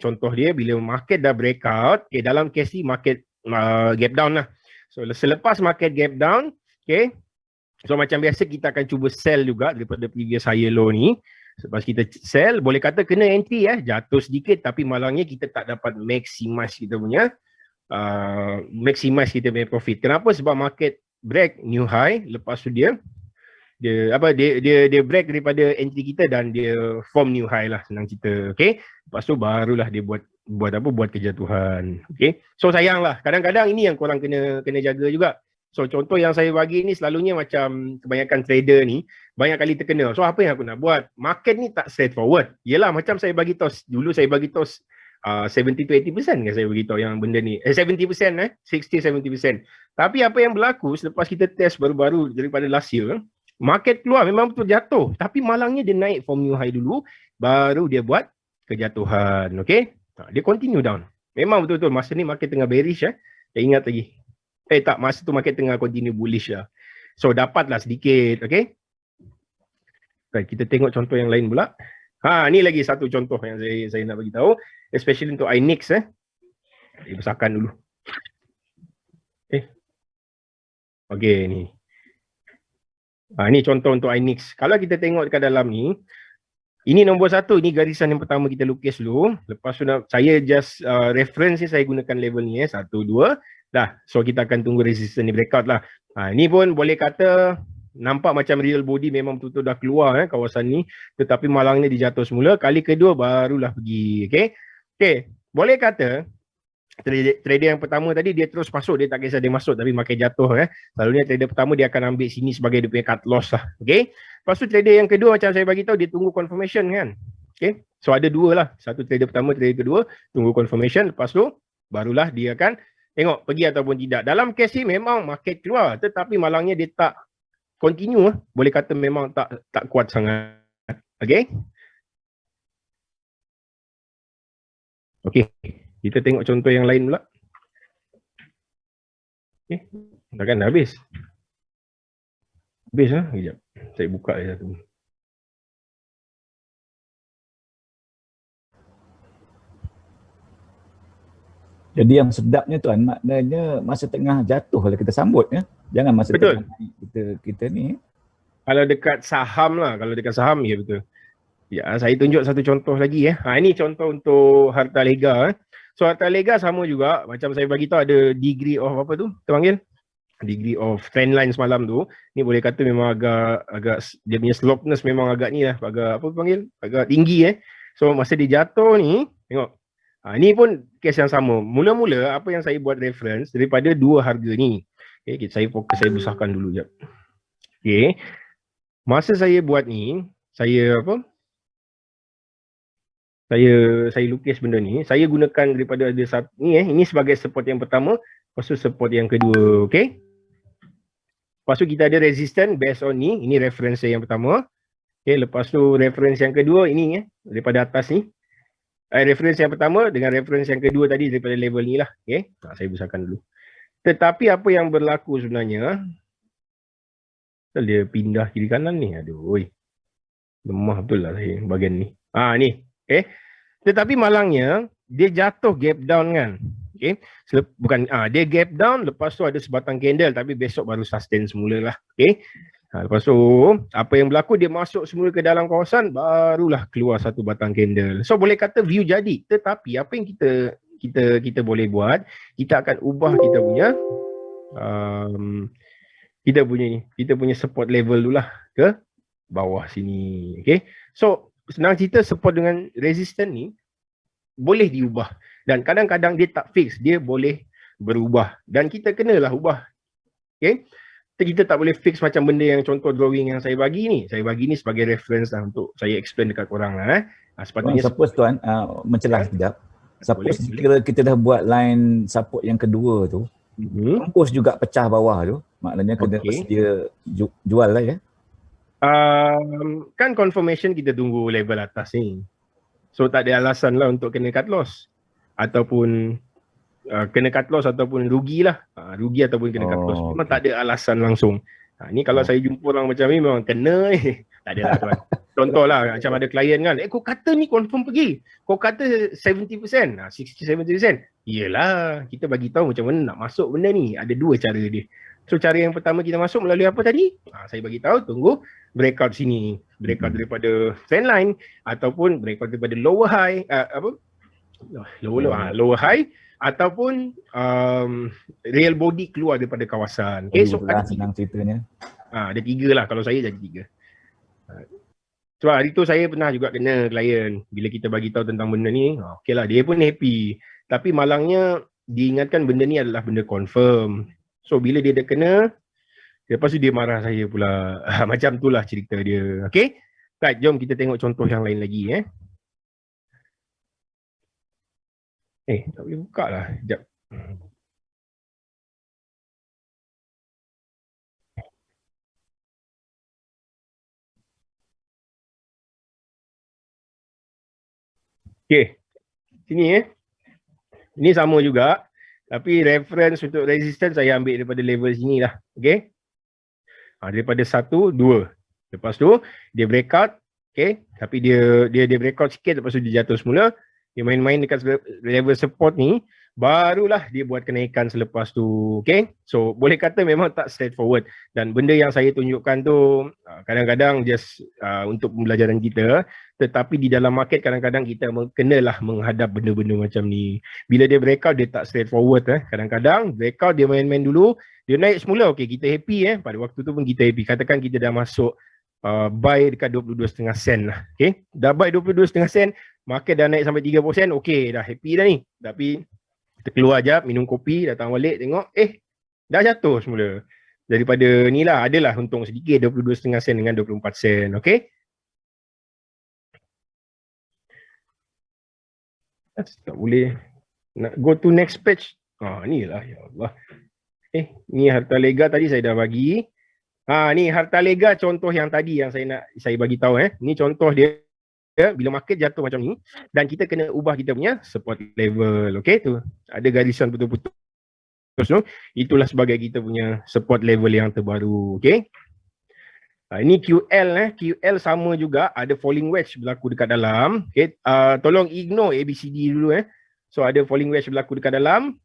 contoh dia bila market dah breakout, dalam case ni market gap down lah. So selepas market gap down, so macam biasa kita akan cuba sell juga daripada previous higher low ni. Selepas kita sell, boleh kata kena entry jatuh sedikit tapi malangnya kita tak dapat maximize kita punya profit. Kenapa? Sebab market break new high, lepas tu dia break daripada entry kita dan dia form new high lah, senang cerita. Lepas tu barulah dia buat kejatuhan. So sayang lah, kadang-kadang ini yang korang kena jaga juga. So contoh yang saya bagi ni selalunya macam kebanyakan trader ni banyak kali terkena. So apa yang aku nak buat? Market ni tak straightforward. Yelah, macam saya bagi tos dulu, saya bagi tos 70 to 80% kan saya beritahu yang benda ni 70%, 60-70%. Tapi apa yang berlaku selepas kita test baru-baru daripada last year, market keluar memang betul jatuh, tapi malangnya dia naik from new high dulu, baru dia buat kejatuhan. Dia continue down. Memang betul-betul masa ni market tengah bearish. Saya ingat lagi. Tak, masa tu market tengah continue bullish lah. So dapatlah sedikit. Baik, kita tengok contoh yang lain pula. Ni lagi satu contoh yang saya nak bagi tahu, especially untuk iNix. Dibesarkan dulu. Ni. Ni contoh untuk iNix. Kalau kita tengok dekat dalam ni, ini nombor 1, ini garisan yang pertama kita lukis dulu. Lepas tu saya just reference ni, saya gunakan level ni 1, 2. Dah, so kita akan tunggu resistance ni breakout lah. Ni pun boleh kata nampak macam real body memang betul-betul dah keluar kawasan ni, tetapi malangnya dijatuh semula. Kali kedua barulah pergi. Boleh kata trader yang pertama tadi dia terus masuk, dia tak kisah dia masuk tapi makin jatuh. Selalunya trader pertama dia akan ambil sini sebagai dia punya cut loss lah. Lepas tu trader yang kedua macam saya bagi tahu, dia tunggu confirmation kan. So ada dua lah, satu trader pertama, trader kedua tunggu confirmation, lepas tu barulah dia akan tengok pergi ataupun tidak. Dalam case ni memang market keluar, tetapi malangnya dia tak continue. Boleh kata memang tak kuat sangat. Kita tengok contoh yang lain pula. Takkan dah habis? Habis lah? Sekejap. Saya buka je satu. Jadi yang sedapnya tuan, maknanya masa tengah jatuh lah kita sambut Jangan masa betul. Tengah naik kita ni. Kalau dekat saham lah, ya betul. Ya, saya tunjuk satu contoh lagi ini contoh untuk Harta Lega. So Harta Lega sama juga, macam saya bagi tahu ada degree of apa tu? Kita panggil degree of trend line semalam tu. Ni boleh kata memang agak dia punya slopeness memang agak ni lah, agak tinggi So masa dia jatuh ni, tengok. Ni pun kes yang sama. Mula-mula apa yang saya buat reference daripada dua harga ni. Saya fokus, saya besarkan dulu jap. Masa saya buat ni, saya lukis benda ni, saya gunakan daripada ada satu ni ini sebagai support yang pertama, lepas tu support yang kedua. Lepas tu kita ada resistance based on ni, ini reference saya yang pertama. Lepas tu reference yang kedua ini daripada atas ni. Reference yang pertama dengan reference yang kedua tadi daripada level ni lah. Saya besarkan dulu. Tetapi apa yang berlaku sebenarnya, dia pindah kiri kanan ni. Aduh, lemah betul lah saya bahagian ni. Ni. Tetapi malangnya dia jatuh gap down kan. Dia gap down, lepas tu ada sebatang candle tapi besok baru sustain semula lah. Lepas tu apa yang berlaku, dia masuk semula ke dalam kawasan, barulah keluar satu batang candle. So boleh kata view jadi, tetapi apa yang kita boleh buat, kita akan ubah kita punya support level dulu lah ke bawah sini. So senang cerita, support dengan resistance ni boleh diubah, dan kadang-kadang dia tak fix, dia boleh berubah dan kita kenalah ubah. Kita tak boleh fix macam benda yang contoh drawing yang saya bagi ni. Saya bagi ni sebagai reference lah untuk saya explain dekat korang lah. Sepatutnya suppose tuan, mencelah sekejap. Suppose kita dah buat line support yang kedua tu, tembus juga pecah bawah tu, maknanya kena sedia jual lah kan confirmation kita tunggu level atas ni. So tak ada alasan lah untuk kena cut loss. Ataupun kena cut loss ataupun rugi lah. Rugi ataupun kena cut loss. Memang tak ada alasan langsung. Ni kalau saya jumpa orang macam ni memang kena tak ada lah tuan. Contohlah macam ada klien kan, kau kata ni confirm pergi. Kau kata 70%, 60-70%. Yelah, kita bagi tahu macam mana nak masuk benda ni. Ada dua cara dia. So cara yang pertama kita masuk melalui apa tadi? Saya bagi tahu tunggu breakout sini. Breakout daripada trend line ataupun breakout daripada lower high, lower high ataupun real body keluar daripada kawasan. So senang ceritanya. Ada 3 lah, kalau saya jadi 3. So hari tu saya pernah juga kena klien bila kita bagi tahu tentang benda ni, okey lah, dia pun happy. Tapi malangnya diingatkan benda ni adalah benda confirm. So bila dia dah kena, lepas tu dia marah saya pula. Macam tu lah cerita dia. Okey? Right, jom kita tengok contoh yang lain lagi. Tak boleh buka lah. Sekejap. Okey. Sini Ini sama juga. Tapi reference untuk resistance saya ambil daripada level sini lah. Okey. Daripada 1, 2. Lepas tu dia breakout. Okey. Tapi dia breakout sikit, lepas tu dia jatuh semula. Dia main-main dekat level support ni. Barulah dia buat kenaikan selepas tu. Okay, so boleh kata memang tak straightforward. Dan benda yang saya tunjukkan tu kadang-kadang just untuk pembelajaran kita. Tetapi di dalam market kadang-kadang kita kenalah menghadap benda-benda macam ni. Bila dia breakout dia tak straightforward. Kadang-kadang breakout dia main-main dulu. Dia naik semula, okay, kita happy. Pada waktu tu pun kita happy. Katakan kita dah masuk buy dekat 22.5 sen lah. Okay, dah buy 22.5 sen. Market dah naik sampai 3%. Okay, dah happy dah ni. Tapi kita keluar jap, minum kopi, datang balik tengok, dah jatuh semula. Daripada ni lah, adalah untung sedikit 22.5 sen dengan 24 sen. Okay. Tak boleh. Nak go to next page. Ni lah, ya Allah. Ni harta lega tadi saya dah bagi. Ni harta lega contoh yang tadi yang saya bagi tahu. Ni contoh dia. Bila market jatuh macam ni dan kita kena ubah kita punya support level. Okay, tu ada garisan putus-putus tu, itulah sebagai kita punya support level yang terbaru. Okay, ini QL. QL sama juga, ada falling wedge berlaku dekat dalam. Okay, tolong ignore ABCD dulu. So ada falling wedge berlaku dekat dalam.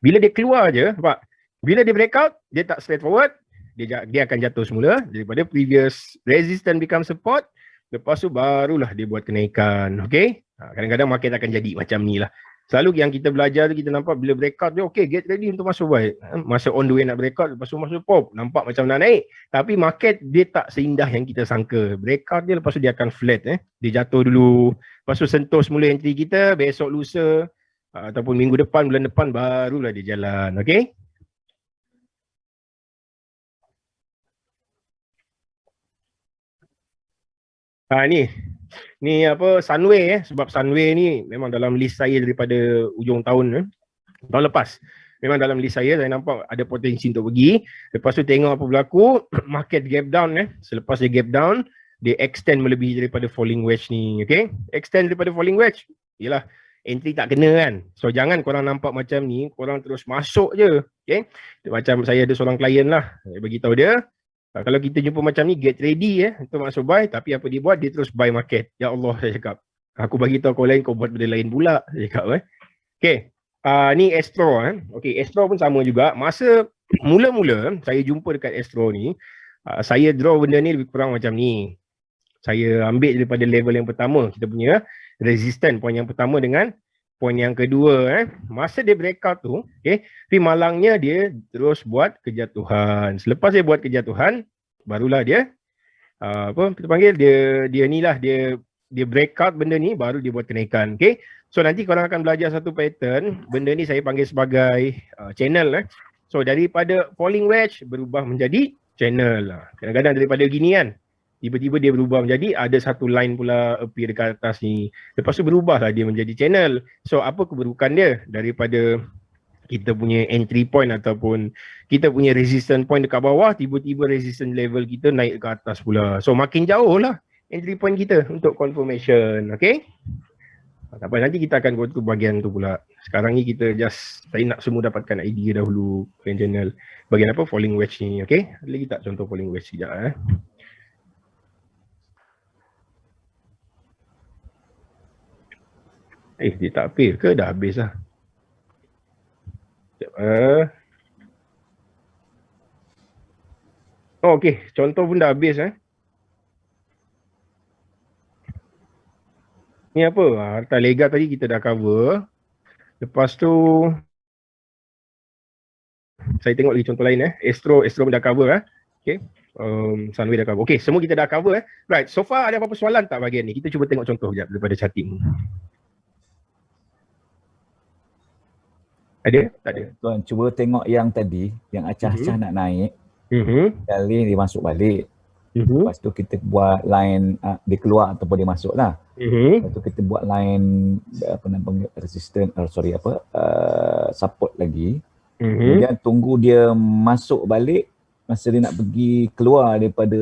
Bila dia keluar je, nampak? Bila dia breakout, dia tak straightforward, dia akan jatuh semula daripada previous resistance become support. Lepas tu barulah dia buat kenaikan. Okay, kadang-kadang market akan jadi macam ni lah. Selalu yang kita belajar tu kita nampak bila breakout dia okay, get ready untuk masuk buy. Masa on the way nak breakout, lepas tu masuk pop, nampak macam nak naik. Tapi market dia tak seindah yang kita sangka. Breakout dia lepas tu dia akan flat. Dia jatuh dulu, lepas tu sentuh semula entry kita, besok lusa ataupun minggu depan, bulan depan barulah dia jalan. Okay, ni apa, Sunway sebab Sunway ni memang dalam list saya daripada ujung tahun lepas. Memang dalam list saya nampak ada potensi untuk pergi. Lepas tu tengok apa berlaku, market gap down. Selepas dia gap down, dia extend melebihi daripada falling wedge ni. Okay, extend daripada falling wedge, yelah entry tak kena kan. So jangan korang nampak macam ni, korang terus masuk je. Okay, macam saya ada seorang klien lah, saya bagi tahu dia, kalau kita jumpa macam ni, get ready untuk masuk buy. Tapi apa dia buat? Dia terus buy market. Ya Allah, saya cakap, aku bagi tahu kau lain, kau buat benda lain pula. Saya cakap. Okay, ni Astro. Okay, Astro pun sama juga. Masa mula-mula saya jumpa dekat Astro ni, saya draw benda ni lebih kurang macam ni. Saya ambil daripada level yang pertama, kita punya resistance point yang pertama dengan point yang kedua. Masa dia breakout tu, okay, tapi malangnya dia terus buat kejatuhan. Selepas dia buat kejatuhan, barulah dia apa kita panggil, dia ni lah, dia breakout benda ni, baru dia buat kenaikan. Okay, so nanti korang akan belajar satu pattern. Benda ni saya panggil sebagai channel. So daripada falling wedge berubah menjadi channel. Kadang-kadang daripada gini kan, tiba-tiba dia berubah menjadi ada satu line pula appear dekat atas ni. Lepas tu berubahlah dia menjadi channel. So apa keburukan dia? Daripada kita punya entry point ataupun kita punya resistance point dekat bawah, tiba-tiba resistance level kita naik ke atas pula. So makin jauh lah entry point kita untuk confirmation. Okay, tak apa, nanti kita akan go to bahagian tu pula. Sekarang ni kita just, saya nak semua dapatkan idea dahulu channel. Bahagian apa? Falling wedge ni. Okay, ada lagi tak contoh falling wedge sekejap Dia tak fail ke? Dah habis lah. Sekejap. Oh, okey. Contoh pun dah habis Ni apa? Harta lega tadi kita dah cover. Lepas tu saya tengok lagi contoh lain Astro pun dah cover Okey. Sunway dah cover. Okey, semua kita dah cover Right. So far ada apa-apa soalan tak bahagian ni? Kita cuba tengok contoh sekejap daripada charting. Ada? Tak ada. Tuan cuba tengok yang tadi, yang acah-acah nak naik. Kali dia masuk balik. Lepas tu kita buat line dia keluar ataupun dia masuk lah. Lepas tu kita buat line apa nak panggil resistant support lagi. Kemudian tunggu dia masuk balik. Masa dia nak pergi keluar daripada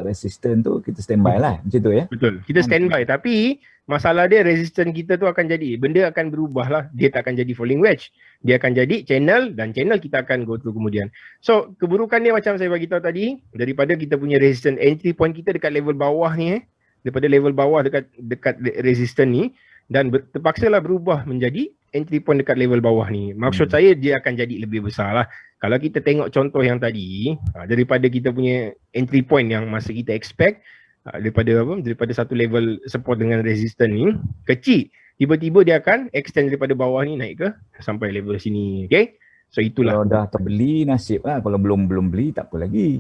resistant tu, kita standby lah. Macam tu ya? Betul. Kita standby. Tapi masalah dia resistant kita tu akan jadi, benda akan berubah lah. Dia tak akan jadi falling wedge. Dia akan jadi channel dan channel kita akan go through kemudian. So keburukan dia macam saya bagi tahu tadi, daripada kita punya resistant entry point kita dekat level bawah ni daripada level bawah dekat resistant ni, dan terpaksalah berubah menjadi entry point dekat level bawah ni. Maksud saya dia akan jadi lebih besar lah. Kalau kita tengok contoh yang tadi, daripada kita punya entry point yang masa kita expect, daripada satu level support dengan resistance ni kecil, tiba-tiba dia akan extend daripada bawah ni naik ke sampai level sini. Okay, so itulah. Kalau dah terbeli nasib lah, kalau belum beli tak apa lagi.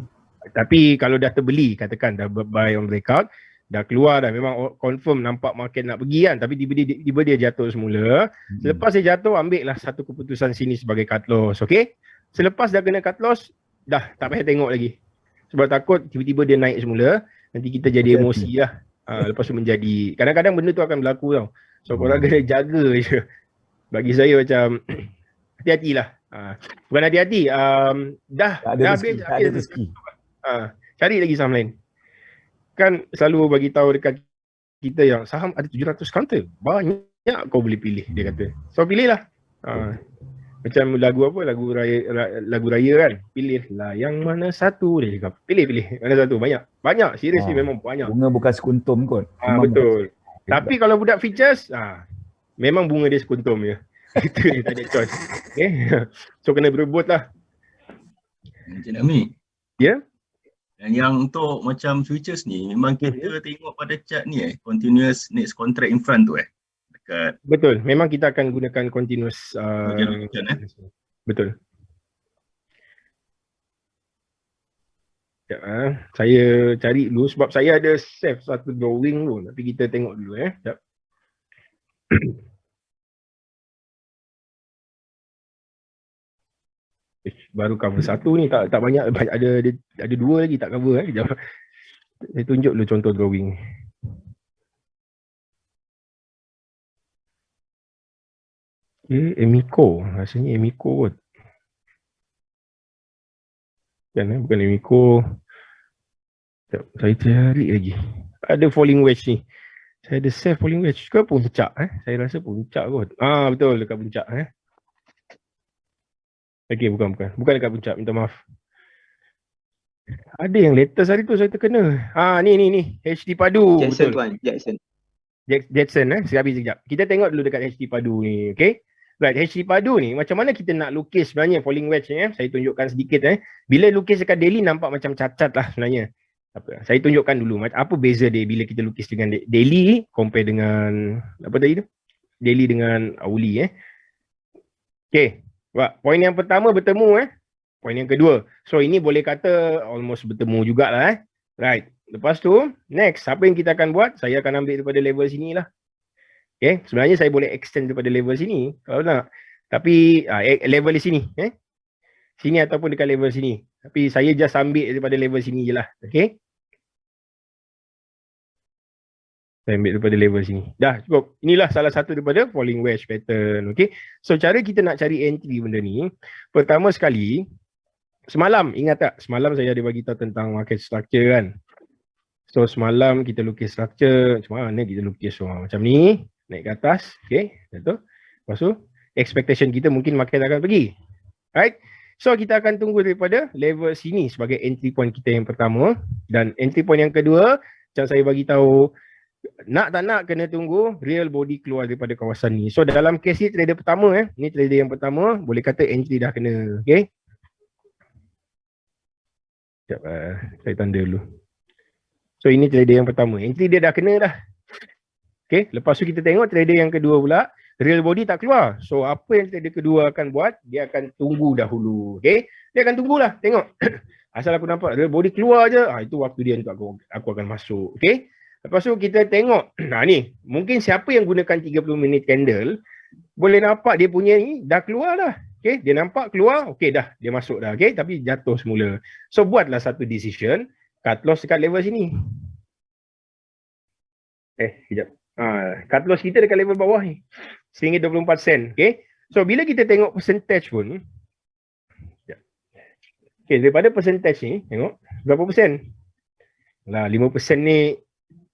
Tapi kalau dah terbeli, katakan dah buy on breakout, dah keluar dah, memang confirm nampak market nak pergi kan, tapi tiba-tiba dia jatuh semula. Selepas dia jatuh, ambil lah satu keputusan sini sebagai cut loss. Okay, selepas dah kena cut loss, dah tak payah tengok lagi. Sebab takut tiba-tiba dia naik semula, nanti kita jadi emosi lah. Lepas tu menjadi, kadang-kadang benda tu akan berlaku tau. So korang kena jaga je. Bagi saya macam, hati-hatilah. Bukan hati-hati, dah habis. Cari lagi saham lain. Kan selalu bagi tahu dekat kita yang saham ada 700 counter. Banyak kau boleh pilih, dia kata. So pilih lah. Macam lagu apa, lagu raya kan, pilihlah yang mana satu, dia cakap pilih mana satu, banyak seriously memang banyak. Bunga bukan sekuntum kot. Betul. Tapi kalau budak features, memang bunga dia sekuntum je. Itu dia tak ada choice. Okay. So kena berebut lah. Encik Nami. Ya. Dan yang untuk macam futures ni, memang kita tengok pada chart ni continuous next contract in front tu dekat. Betul, memang kita akan gunakan continuous betul. Saya cari dulu sebab saya ada save satu drawing tu, tapi kita tengok dulu Sekejap. Baru cover satu ni, tak banyak, ada dua lagi tak cover Sekejap. Saya tunjuk dulu contoh drawing. Emiko, rasanya Emiko kot. Kan bukan Emiko. Saya cari lagi. Ada falling wedge ni. Saya ada save falling wedge ke puncak Saya rasa puncak kot. Betul dekat puncak Okey, bukan dekat puncak, minta maaf. Ada yang latest hari tu saya terkena. Ni HD Padu. Jackson tuan, Jackson sekejap. Kita tengok dulu dekat HD Padu ni, okey. Right, HD Padu ni macam mana kita nak lukis sebenarnya falling wedge ni Saya tunjukkan sedikit Bila lukis dekat daily nampak macam cacat lah sebenarnya. Saya tunjukkan dulu apa beza dia bila kita lukis dengan daily compare dengan apa tadi tu? Daily dengan hourly Okey. Poin yang pertama bertemu Poin yang kedua. So ini boleh kata almost bertemu jugalah Right. Lepas tu next apa yang kita akan buat? Saya akan ambil daripada level sini lah. Okay, sebenarnya saya boleh extend daripada level sini kalau nak. Tapi level di sini sini ataupun dekat level sini. Tapi saya just ambil daripada level sini je lah. Okay. Saya ambil daripada level sini. Dah cukup. Inilah salah satu daripada falling wedge pattern. Okay. So cara kita nak cari entry benda ni, pertama sekali, semalam ingat tak? Semalam saya ada bagi tahu tentang market structure kan. So semalam kita lukis structure. Macam mana kita lukis macam ni. Naik ke atas, betul. Lepas tu, expectation kita mungkin market akan pergi. Right? So, kita akan tunggu daripada level sini sebagai entry point kita yang pertama. Dan entry point yang kedua, macam saya bagi tahu nak tak nak kena tunggu real body keluar daripada kawasan ni. So dalam kes ni trader pertama ni trader yang pertama, boleh kata entry dah kena. Okay. Sekejap saya tanda dulu. So ini trader yang pertama, entry dia dah kena dah. Okay, lepas tu kita tengok trader yang kedua pula, real body tak keluar. So apa yang trader kedua akan buat, dia akan tunggu dahulu. Okay, dia akan tunggulah, tengok. Asal aku nampak real body keluar je, itu waktu dia untuk aku akan masuk. Okay, lepas tu kita tengok, ni mungkin siapa yang gunakan 30 minit candle, boleh nampak dia punya ni dah keluar dah. Okay, dia nampak keluar, okay dah, dia masuk dah. Okay, tapi jatuh semula. So buatlah satu decision, cut loss dekat level sini. Sekejap. Cut loss kita dekat level bawah ni, RM1.24. Okay, so bila kita tengok percentage pun, okay, daripada percentage ni, tengok berapa persen? Lah 5% ni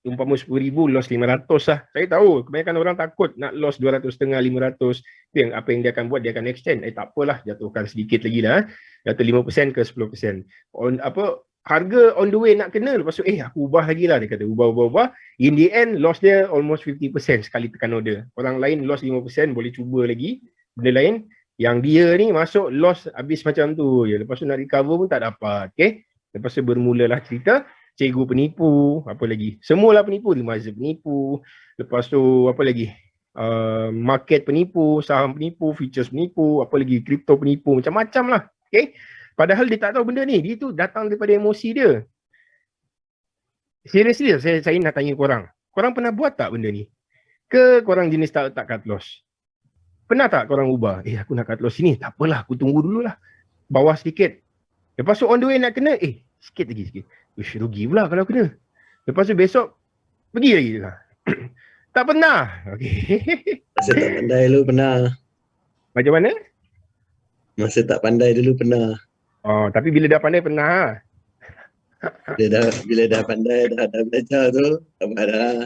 umpama 10,000 loss 500 lah. Saya tahu kebanyakan orang takut nak loss 200.5, 500. Itu yang apa yang dia akan buat, dia akan extend. Tak apalah, jatuhkan sedikit lagi lah. Jatuh 5% ke 10%. Harga on the way nak kena, lepas tu aku ubah lagi lah. Dia kata ubah. In the end loss dia almost 50% sekali tekan order. Orang lain loss 5%, boleh cuba lagi benda lain. Yang dia ni masuk loss habis macam tu je. Lepas tu nak recover pun tak dapat. Okay, lepas tu bermulalah cerita cikgu penipu, apa lagi? Semualah penipu, remaja penipu. Lepas tu apa lagi? Market penipu, saham penipu, futures penipu, apa lagi? Kripto penipu, macam-macam lah. Okay, padahal dia tak tahu benda ni. Dia tu datang daripada emosi dia. Seriously, saya nak tanya korang. Korang pernah buat tak benda ni? Ke korang jenis tak cut loss? Pernah tak korang ubah? Aku nak cut loss sini. Tak apalah, aku tunggu dululah. Bawah sedikit. Lepas tu on the way nak kena, sikit lagi. Ush, rugi pula kalau kena. Lepas tu besok, pergi lagi. Tak pernah. Okay. Masa tak pandai dulu pernah. Macam mana? Masa tak pandai dulu pernah. Tapi bila dah pandai pernah. Bila dah pandai, dah belajar tu, tak apa dah.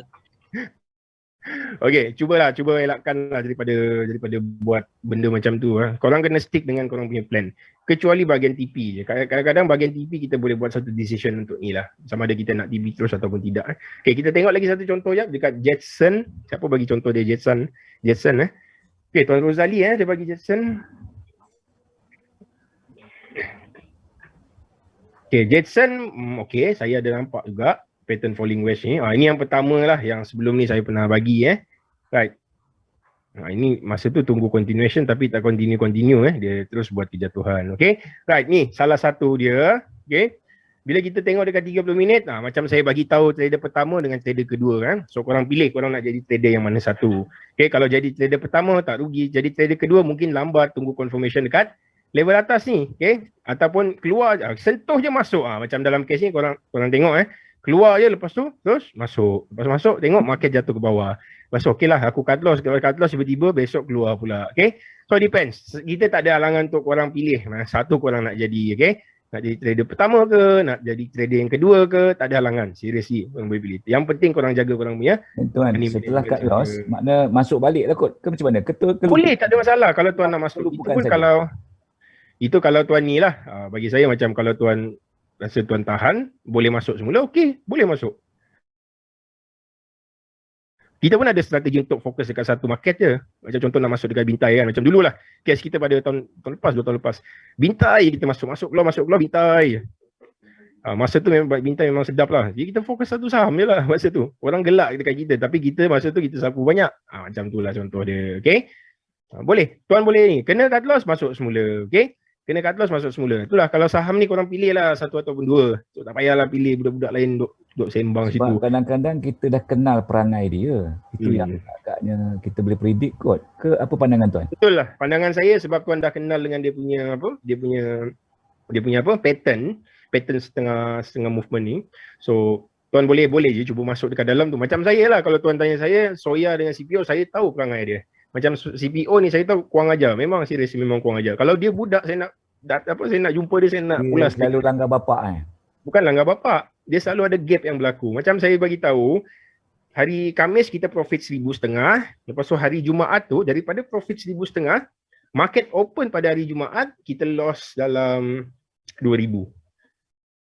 Okay, cuba elakkan lah daripada buat benda macam tu. Korang kena stick dengan korang punya plan. Kecuali bahagian TP je. Kadang-kadang bahagian TP kita boleh buat satu decision untuk ni lah. Sama ada kita nak TP terus ataupun tidak. Okay, kita tengok lagi satu contoh je dekat Jetson. Siapa bagi contoh dia Jetson? Okay, Tuan Rosali dia bagi Jetson. Okay, Jetson, okay, saya ada nampak juga pattern falling wedge ni. Ini yang pertama lah, yang sebelum ni saya pernah bagi right. Ini masa tu tunggu continuation tapi tak continue dia terus buat kejatuhan. Okay, right, ni salah satu dia. Okay, bila kita tengok dekat 30 minit, macam saya bagi tahu trader pertama dengan trader kedua kan. So korang pilih korang nak jadi trader yang mana satu. Okay, kalau jadi trader pertama tak rugi, jadi trader kedua mungkin lambat, tunggu confirmation dekat level atas ni. Okay, ataupun keluar sentuh je masuk. Macam dalam kes ni korang tengok keluar je, lepas tu terus masuk. Lepas masuk tengok market jatuh ke bawah. Lepas tu okey lah, aku cut loss. Kalau cut loss tiba-tiba besok keluar pula. Okay, so depends. Kita tak ada halangan untuk korang pilih mana satu korang nak jadi. Okay, nak jadi trader pertama ke, nak jadi trader yang kedua ke, tak ada halangan. Seriously, korang boleh pilih. Yang penting korang jaga korang punya. Tuan, setelah cut loss, makna masuk balik lah kot? Ke macam mana? Boleh, tak ada masalah kalau tuan nak masuk. Itu pun kalau tuan ni lah. Bagi saya macam kalau tuan rasa tuan tahan, boleh masuk semula, okey, boleh masuk. Kita pun ada strategi untuk fokus dekat satu market je. Macam contoh nak masuk dekat Bintai kan. Macam dululah, kes kita pada tahun lepas, 2 tahun lepas. Bintai kita masuk keluar, Bintai. Masa tu memang Bintai memang sedap lah. Jadi kita fokus satu saham je lah masa tu. Orang gelak dekat kita, tapi kita masa tu kita sapu banyak. Macam tu lah contoh dia, okey. Boleh, tuan boleh ni. Kena cut loss, masuk semula, okey. Kena cut loss, masuk semula. Itulah kalau saham ni korang pilih lah satu ataupun dua. So, tak payahlah pilih budak-budak lain duk sembang situ. Sebab kadang-kadang kita dah kenal perangai dia. Itu yang agaknya kita boleh predict kot. Ke apa pandangan tuan? Betul lah. Pandangan saya sebab tuan dah kenal dengan dia punya pattern setengah movement ni. So tuan boleh je cuba masuk dekat dalam tu. Macam saya lah, kalau tuan tanya saya, Soya dengan CPO, saya tahu perangai dia. Macam CPO ni saya tahu kurang ajar. Memang serius, memang kurang ajar. Kalau dia budak, saya nak jumpa dia, saya nak pulas. Dia selalu langgar bapak Bukan langgar bapak. Dia selalu ada gap yang berlaku. Macam saya bagi tahu, hari Khamis kita profit 1,500. Lepas tu hari Jumaat tu, daripada profit 1,500, market open pada hari Jumaat, kita loss dalam 2,000.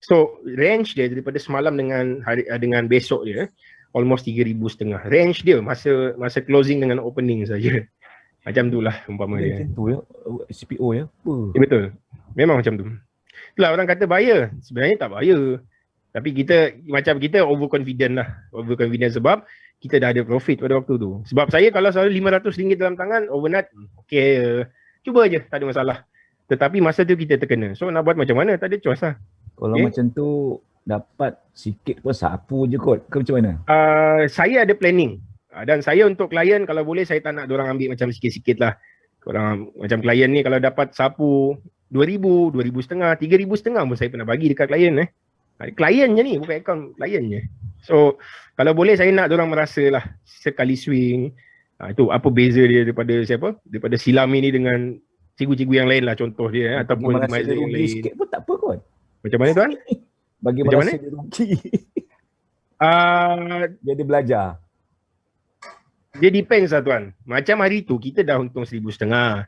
So range dia daripada semalam dengan besok dia, almost 3,500. Range dia masa closing dengan opening saja. Macam tu lah umpama dia. Macam tu ya, CPO ya. Ya, betul. Memang macam tu. Itulah orang kata bahaya. Sebenarnya tak bahaya. Tapi kita overconfident lah. Overconfident sebab kita dah ada profit pada waktu tu. Sebab saya kalau selalu RM500 dalam tangan, overnight, okay, cuba je, tak ada masalah. Tetapi masa tu kita terkena. So nak buat macam mana? Tak ada choice lah. Kalau macam tu, dapat sikit pun sapu je kot. Ke macam mana? Saya ada planning. Dan saya untuk klien, kalau boleh saya tak nak diorang ambil macam sikit-sikit lah. Korang, macam klien ni kalau dapat sapu RM2,000, RM2,500, RM3,500 pun saya pernah bagi dekat klien. Klien je ni, bukan account, klien je. So, kalau boleh saya nak diorang merasa lah sekali swing. Itu apa beza dia daripada silam ini dengan cikgu-cikgu yang lain lah contoh dia. Ataupun advisor yang lain. Sikit pun tak apa kot. Macam mana tuan? Bagi merasa dia rugi. Dia belajar. Dia depends lah tuan. Macam hari tu kita dah untung RM1,500.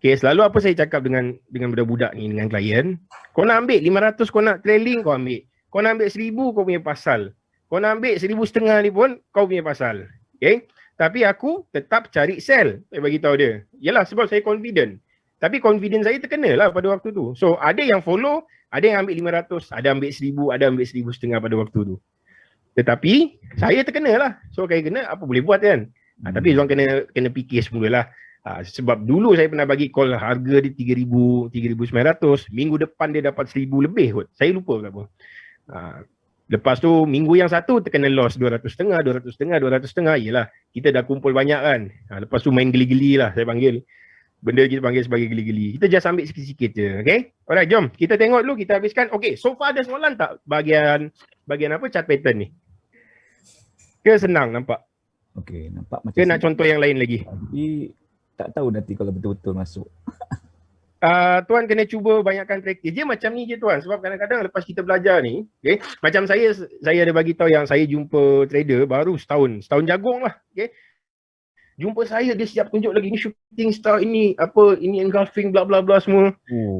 Okay, selalu apa saya cakap dengan budak-budak ni, dengan klien, kau nak ambil 500, kau nak trailing, kau ambil. Kau nak ambil 1,000, kau punya pasal. Kau nak ambil 1,500 ni pun, kau punya pasal. Okay? Tapi aku tetap cari sell. Saya bagi tahu dia. Yalah, sebab saya confident. Tapi confidence saya terkena lah pada waktu tu. So, ada yang follow, ada yang ambil 500, ada ambil 1,000, ada ambil 1,500 pada waktu tu. Tetapi, saya terkena lah. So, kalau kena, apa boleh buat kan? Tapi orang kena fikir semula lah. Sebab dulu saya pernah bagi call harga dia 3,000, 3,900. Minggu depan dia dapat 1,000 lebih kot. Saya lupa berapa. Lepas tu minggu yang satu terkena loss 200,500, 200,500. Yelah, kita dah kumpul banyak kan. Lepas tu main geli-geli lah saya panggil. Benda kita panggil sebagai geli-geli. Kita just ambil sikit-sikit je. Okay? Alright, jom. Kita tengok dulu, kita habiskan. Okay, so far ada soalan tak bahagian apa chart pattern ni? Ke senang nampak? Okay, nampak macam ke nak contoh yang lain lagi? Tapi tak tahu nanti kalau betul-betul masuk. Tuan kena cuba banyakkan praktis. Dia macam ni je tuan. Sebab kadang-kadang lepas kita belajar ni, okay, macam saya ada bagi tahu yang saya jumpa trader baru setahun jagung lah. Okay. Jumpa saya, dia siap tunjuk lagi, ni shooting star, ini apa, ini engulfing, bla bla bla semua.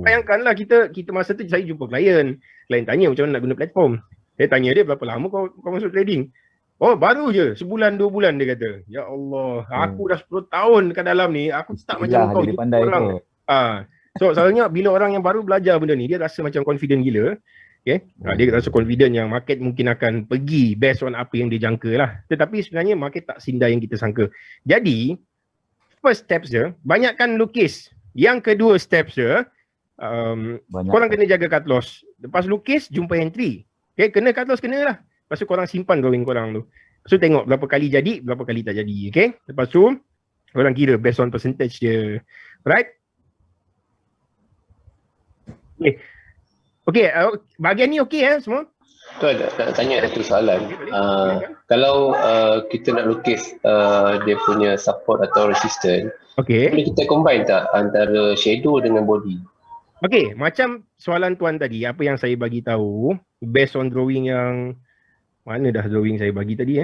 Bayangkanlah kita masa tu saya jumpa klien tanya macam mana nak guna platform. Saya tanya dia, berapa lama kau masuk trading? Oh, baru je, sebulan 2 bulan dia kata. Ya Allah, aku dah 10 tahun dekat dalam ni, aku tak macam kau dia pandai orang. So selalunya bila orang yang baru belajar benda ni, dia rasa macam confident gila. Okay? Dia rasa confident yang market mungkin akan pergi based on apa yang dia jangka lah. Tetapi sebenarnya market tak sindah yang kita sangka. Jadi, first steps je, banyakkan lukis. Yang kedua steps je, korang kena jaga cut loss. Lepas lukis, jumpa entry. Okay? Kena cut loss, kena lah. Lepas tu korang simpan drawing korang tu. Lepas tu tengok berapa kali jadi, berapa kali tak jadi. Okay? Lepas tu, korang kira based on percentage je. Right? Okay, bahagian ni okey semua? Tuan, nak tanya satu soalan. Kalau kita nak lukis dia punya support atau resistance, boleh kita combine tak antara shadow dengan body? Okay, macam soalan tuan tadi, apa yang saya bagi tahu based on drawing yang mana dah drawing saya bagi tadi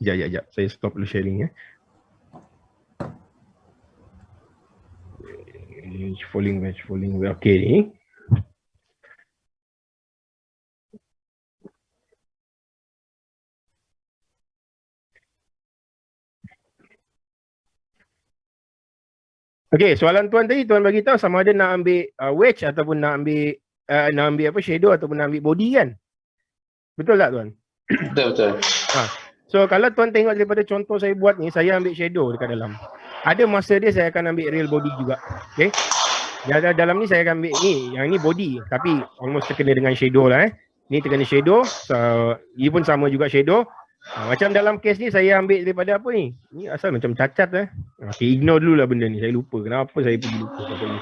Sekejap, saya stop dulu sharing Falling wedge. Okay ni. Okay, soalan tuan tadi, tuan bagi tahu sama ada nak ambil wedge ataupun nak ambil shadow ataupun nak ambil body kan? Betul tak tuan? Betul. So kalau tuan tengok daripada contoh saya buat ni, saya ambil shadow dekat dalam. Ada masa dia saya akan ambil real body juga. Okay? Dalam ni saya akan ambil ni, yang ni body tapi almost terkena dengan shadow lah Ni terkena shadow, so, dia pun sama juga shadow. Macam dalam case ni saya ambil daripada apa ni? Ni asal macam cacat Okay, ignore dulu lah benda ni. Saya lupa. Kenapa saya pergi lupa ni?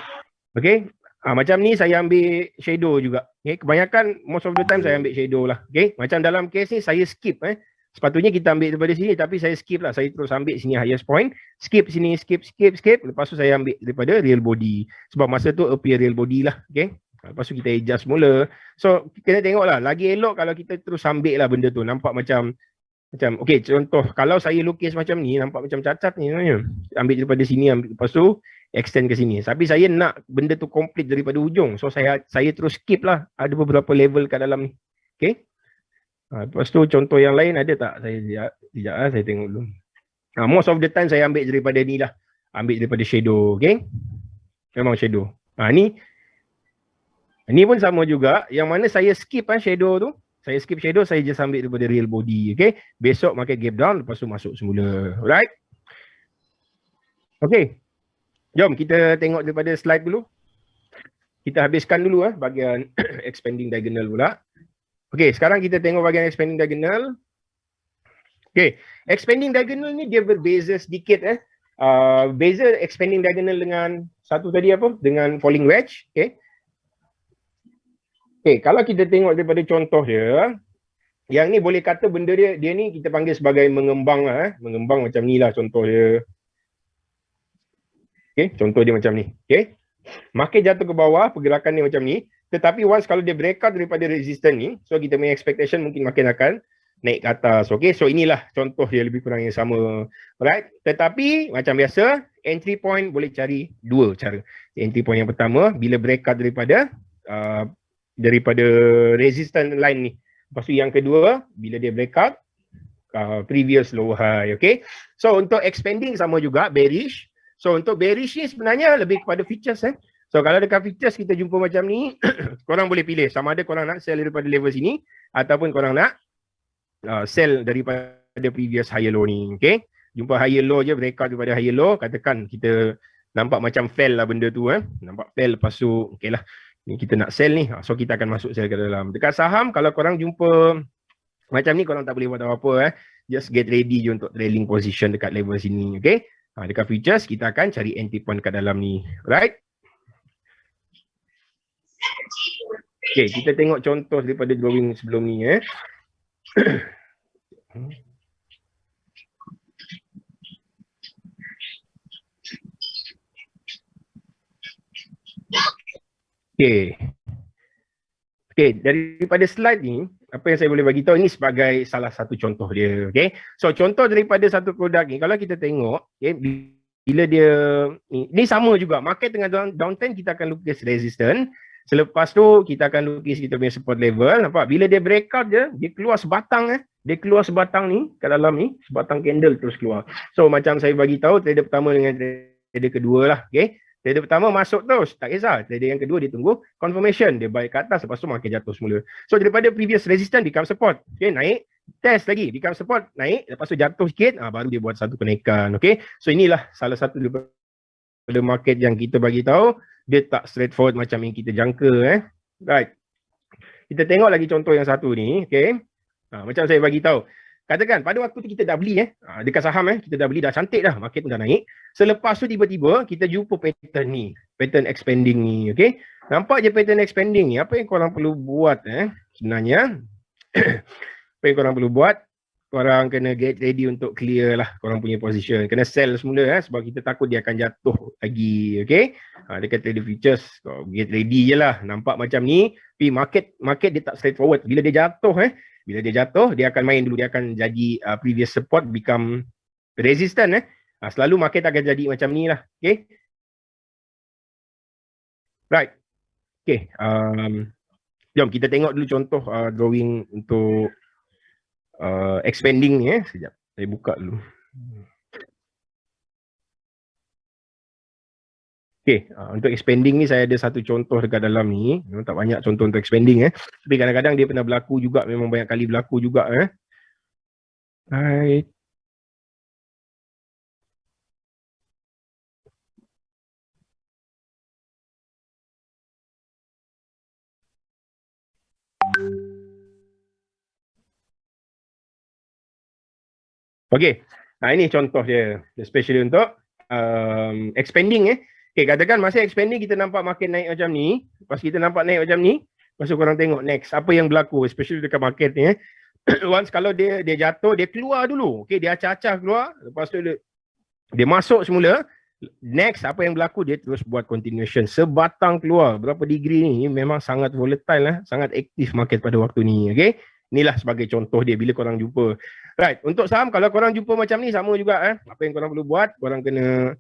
Okay. Macam ni saya ambil shadow juga. Okay. Kebanyakan most of the time saya ambil shadow lah. Okay. Macam dalam case ni saya skip Sepatutnya kita ambil daripada sini tapi saya skip lah. Saya terus ambil sini highest point. Skip sini, skip. Lepas tu saya ambil daripada real body. Sebab masa tu appear real body lah. Okay. Lepas tu kita adjust mula. So kena tengok lah. Lagi elok kalau kita terus ambil lah benda tu. Nampak macam okay, contoh kalau saya lukis macam ni nampak macam cacat ni sebenarnya. Ambil daripada sini, lepas tu extend ke sini. Tapi saya nak benda tu complete daripada hujung. So saya terus skip lah. Ada beberapa level kat dalam ni. Okay. Lepas tu contoh yang lain ada tak? Saya tengok dulu. Most of the time saya ambil daripada ni lah. Ambil daripada shadow, okay? Memang shadow. Ni pun sama juga. Yang mana saya skip shadow tu. Saya skip shadow, saya just ambil daripada real body, okay? Besok pakai gap down, lepas tu masuk semula. Alright? Okay. Jom kita tengok daripada slide dulu. Kita habiskan dulu bahagian expanding diagonal pula. Okay, sekarang kita tengok bahagian expanding diagonal. Okay, expanding diagonal ni dia berbeza sedikit beza expanding diagonal dengan satu tadi apa? Dengan falling wedge. Okay. Okay, kalau kita tengok daripada contoh dia, yang ni boleh kata benda dia ni kita panggil sebagai mengembang lah. Mengembang macam ni lah contoh dia. Okay, contoh dia macam ni. Okay. Makin jatuh ke bawah, pergerakan dia macam ni. Tetapi once kalau dia break out daripada resistance ni, so kita punya expectation mungkin makin akan naik ke atas. Okay, so inilah contoh dia lebih kurang yang sama. Alright, tetapi macam biasa, entry point boleh cari dua cara. Entry point yang pertama, bila break out daripada resistance line ni. Lepas tu yang kedua, bila dia break out, previous low high. Okay, so untuk expanding sama juga, bearish. So untuk bearish ni sebenarnya lebih kepada features. So kalau dekat features kita jumpa macam ni, korang boleh pilih sama ada korang nak sell daripada level sini ataupun korang nak sell daripada previous higher low ni. Okay, jumpa higher low je, breakout daripada higher low, katakan kita nampak macam fail lah benda tu. Nampak fail, lepas tu okay lah, ni kita nak sell ni, so kita akan masuk sell ke dalam. Dekat saham kalau korang jumpa macam ni, korang tak boleh buat apa-apa. Just get ready je untuk trailing position dekat level sini. Okay, dekat features kita akan cari entry point kat dalam ni. Right? Okay, kita tengok contoh daripada drawing sebelum ni. Okay, daripada slide ni, apa yang saya boleh bagi tahu ini sebagai salah satu contoh dia. Okay, so contoh daripada satu produk ni, kalau kita tengok, okay, bila dia ni sama juga, market tengah downtrend, kita akan lukis resistance. Selepas tu kita akan lukis kita punya support level. Nampak? Bila dia breakout je, dia keluar sebatang dia keluar sebatang ni kat dalam ni, sebatang candle terus keluar. So macam saya bagi tahu, trader pertama dengan trader kedua lah. Okay, trader pertama masuk terus, tak kisah. Trader yang kedua dia tunggu confirmation, dia baik ke atas, lepas tu makin jatuh semula. So daripada previous resistance become support. Okay, naik, test lagi, become support, naik, lepas tu jatuh sikit, baru dia buat satu kenaikan. Okay, so inilah salah satu daripada market yang kita bagi tahu dia tak straightforward macam yang kita jangka. Right, kita tengok lagi contoh yang satu ni. Okay, macam saya bagi tahu, katakan pada waktu tu kita dah beli dekat saham, kita dah beli, dah cantik dah, market pun dah naik. Selepas tu tiba-tiba kita jumpa pattern ni, pattern expanding ni. Okay, nampak je pattern expanding ni. Apa yang korang perlu buat sebenarnya apa yang korang perlu buat, korang kena get ready untuk clear lah korang punya position. Kena sell semula sebab kita takut dia akan jatuh lagi. Okay, dekat trader futures, get ready je lah. Nampak macam ni, tapi market dia tak straightforward. Bila dia jatuh dia akan main dulu, dia akan jadi previous support become resistance. Selalu market akan jadi macam ni lah. Okay, right. Okay, jom kita tengok dulu contoh drawing untuk expanding ni. Sekejap, saya buka dulu. Okay, untuk expanding ni saya ada satu contoh dekat dalam ni. Memang tak banyak contoh untuk expanding tapi kadang-kadang dia pernah berlaku juga, memang banyak kali berlaku juga. Right. Okay, ini contoh dia, especially untuk expanding. Okay, katakan masa expanding kita nampak makin naik macam ni. Lepas kita nampak naik macam ni, lepas tu korang tengok next apa yang berlaku, especially dekat market ni. Once kalau dia jatuh, dia keluar dulu. Okay, dia acah-acah keluar, lepas tu dia masuk semula. Next apa yang berlaku, dia terus buat continuation, sebatang keluar. Berapa degree ni, memang sangat volatile sangat aktif market pada waktu ni. Okay, inilah sebagai contoh dia bila korang jumpa. Right, untuk saham kalau korang jumpa macam ni sama juga. Apa yang korang perlu buat, korang kena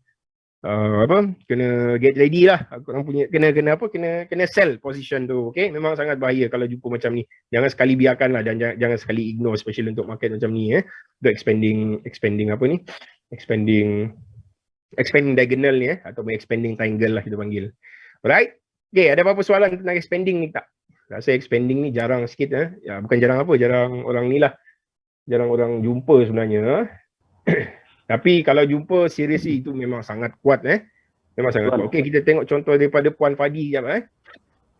kena get ready lah. Korang punya kena sell position tu. Okay, memang sangat bahaya kalau jumpa macam ni. Jangan sekali biarkan lah, dan jangan sekali ignore, especially untuk market macam ni untuk expanding diagonal ni ataupun expanding triangle lah kita panggil. Alright. Okay, ada apa-apa soalan tentang expanding ni tak? Rasa expanding ni jarang sikit ya, bukan jarang jarang orang ni lah. Jarang orang jumpa sebenarnya. Tapi kalau jumpa seriously itu memang sangat kuat Memang sangat kuat. Okey, kita tengok contoh daripada Puan Fadi sekejap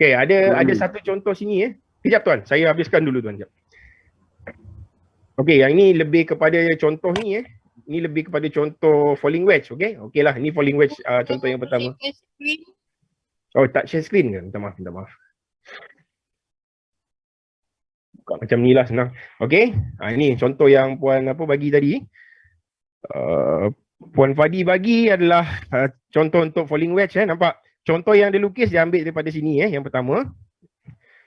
Okey, ada satu contoh sini Kejap tuan, saya habiskan dulu tuan sekejap. Okey, yang ni lebih kepada contoh ni Ni lebih kepada contoh falling wedge, okeylah, ni falling wedge contoh yang pertama. Oh, tak share screen ke? Minta maaf. Buka macam ni lah, senang. Okey, ini contoh yang Puan bagi tadi. Puan Fadi bagi adalah contoh untuk falling wedge nampak. Contoh yang dia lukis dia ambil daripada sini yang pertama.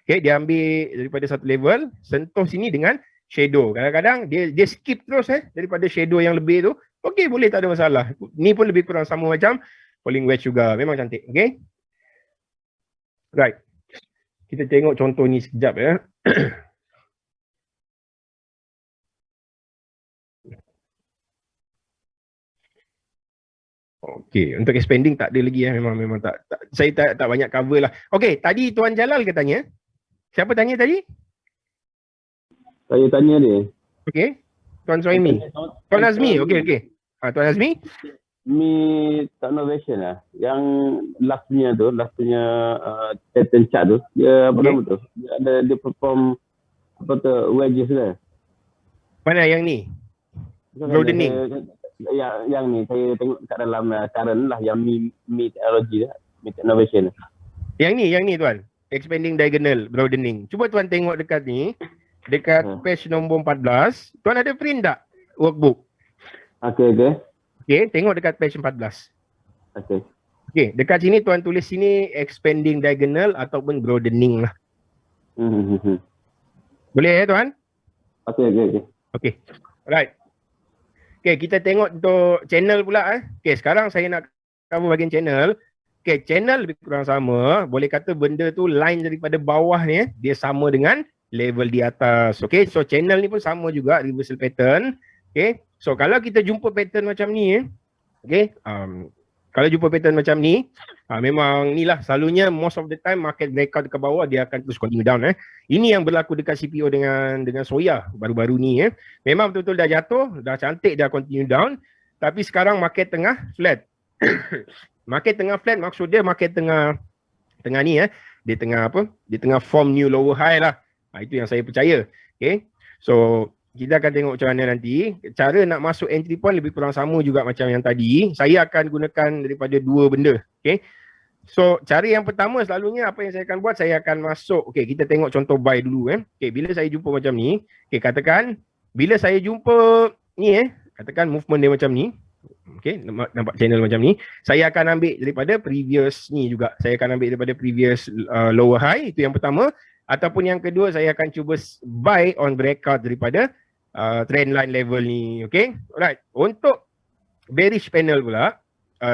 Okey, dia ambil daripada satu level, sentuh sini dengan shadow. Kadang-kadang dia skip terus daripada shadow yang lebih tu. Okey, boleh, tak ada masalah. Ni pun lebih kurang sama macam falling wedge juga. Memang cantik, okey. Right. Kita tengok contoh ni sekejap Okey, untuk expanding tak ada lagi memang tak saya tak banyak cover lah. Okey, tadi Tuan Jalal ke tanya? Siapa tanya tadi? Saya tanya dia. Okey. Tuan Suhaimi. Tuan Azmi. Okey. Tuan Azmi? Mi Technovation lah. Yang last punya pattern chart tu, dia apa nama tu? Dia perform wedges lah. Mana yang ni? Broadening. Yang ni saya tengok kat dalam current lah, yang Mi Technology lah, Mi Technovation. Yang ni tuan. Expanding diagonal, broadening. Cuba tuan tengok dekat ni. Dekat page nombor 14. Tuan ada print tak workbook? Okey, tengok dekat page 14. Okey, dekat sini tuan tulis sini expanding diagonal ataupun broadening lah. Boleh tuan? Okey. Alright. Okey, kita tengok untuk channel pula Okey, sekarang saya nak cover bahagian channel. Okey, channel lebih kurang sama. Boleh kata benda tu line daripada bawah ni dia sama dengan level di atas. Okey, so channel ni pun sama juga, reversal pattern. Okey, so kalau kita jumpa pattern macam ni okey, kalau jumpa pattern macam ni memang ni lah selalunya most of the time market breakout ke bawah dia akan terus continue down Ini yang berlaku dekat CPO dengan Soya baru-baru ni Memang betul-betul dah jatuh, dah cantik, dah continue down, tapi sekarang market tengah flat. Market tengah flat maksud dia market tengah ni dia tengah form new lower high lah. Itu yang saya percaya. Okay. So kita akan tengok macam mana nanti. Cara nak masuk entry point lebih kurang sama juga macam yang tadi. Saya akan gunakan daripada dua benda. Okay. So cara yang pertama selalunya apa yang saya akan buat, saya akan masuk. Okay, kita tengok contoh buy dulu Okay, bila saya jumpa macam ni. Okay, katakan bila saya jumpa ni katakan movement dia macam ni. Okay, nampak channel macam ni. Saya akan ambil daripada previous ni juga. Saya akan ambil daripada previous lower high. Itu yang pertama. Ataupun yang kedua, saya akan cuba buy on breakout daripada trend line level ni. Okay, alright. Untuk bearish panel pula,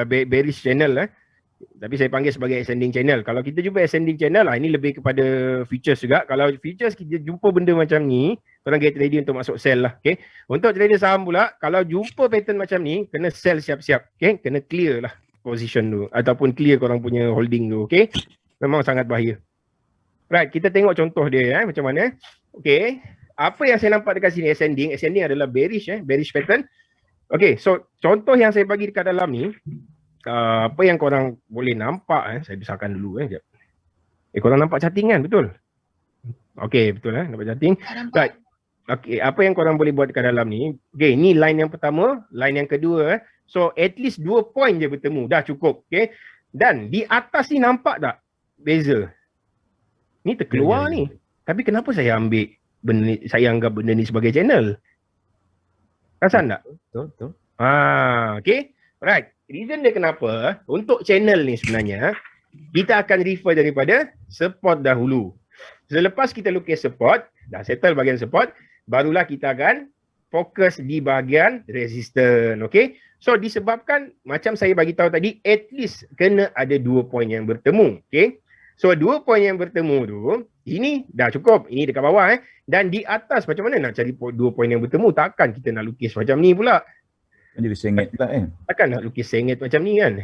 bearish channel tapi saya panggil sebagai ascending channel. Kalau kita jumpa ascending channel ini lebih kepada futures juga. Kalau futures kita jumpa benda macam ni, korang get ready untuk masuk sell lah. Okay. Untuk trader saham pula, kalau jumpa pattern macam ni, kena sell siap-siap. Okay, kena clear lah position tu ataupun clear korang punya holding tu. Okay, memang sangat bahaya. Right, kita tengok contoh dia macam mana. Okay, apa yang saya nampak dekat sini ascending adalah bearish bearish pattern. Okay, so contoh yang saya bagi dekat dalam ni, apa yang korang boleh nampak saya besarkan dulu sekejap. Korang nampak charting kan, betul? Okay, betul nampak charting. Right. Okay, apa yang korang boleh buat dekat dalam ni, okay, ni line yang pertama, line yang kedua so at least 2 point je bertemu, dah cukup. Okay, dan di atas ni nampak tak beza? Ni terkeluar ni. Tapi kenapa saya ambil benda ni, saya anggap benda ni sebagai channel? Perasan tak? Betul. Okay. Right. Reason dia kenapa, untuk channel ni sebenarnya, kita akan refer daripada support dahulu. Selepas kita lukis support, dah settle bahagian support, barulah kita akan fokus di bahagian resistance. Okay. So disebabkan macam saya bagi tahu tadi, at least kena ada 2 point yang bertemu. Okay. So 2 point yang bertemu tu, ini dah cukup. Ini dekat bawah Dan di atas macam mana nak cari 2 point yang bertemu? Takkan kita nak lukis macam ni pula. Jadi sengit pula Takkan nak lukis sengit macam ni kan.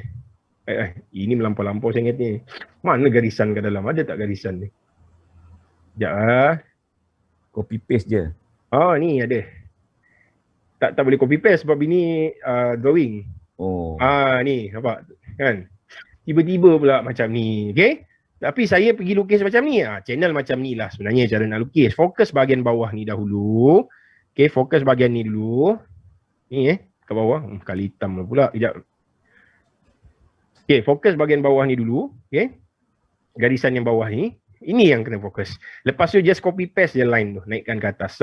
Ini melampau-lampau sengit ni. Mana garisan kat dalam? Ada tak garisan ni? Sekejap Copy paste je. Oh ni ada. Tak boleh copy paste sebab ini drawing. Oh. Ni nampak kan. Tiba-tiba pula macam ni. Okay. Tapi saya pergi lukis macam ni. Channel macam ni lah sebenarnya cara nak lukis. Fokus bahagian bawah ni dahulu. Okay, fokus bahagian ni dulu. Ni ke bawah. Kali hitam lah pula. Sekejap. Okay, fokus bahagian bawah ni dulu. Okay. Garisan yang bawah ni. Ini yang kena fokus. Lepas tu just copy paste je line tu. Naikkan ke atas.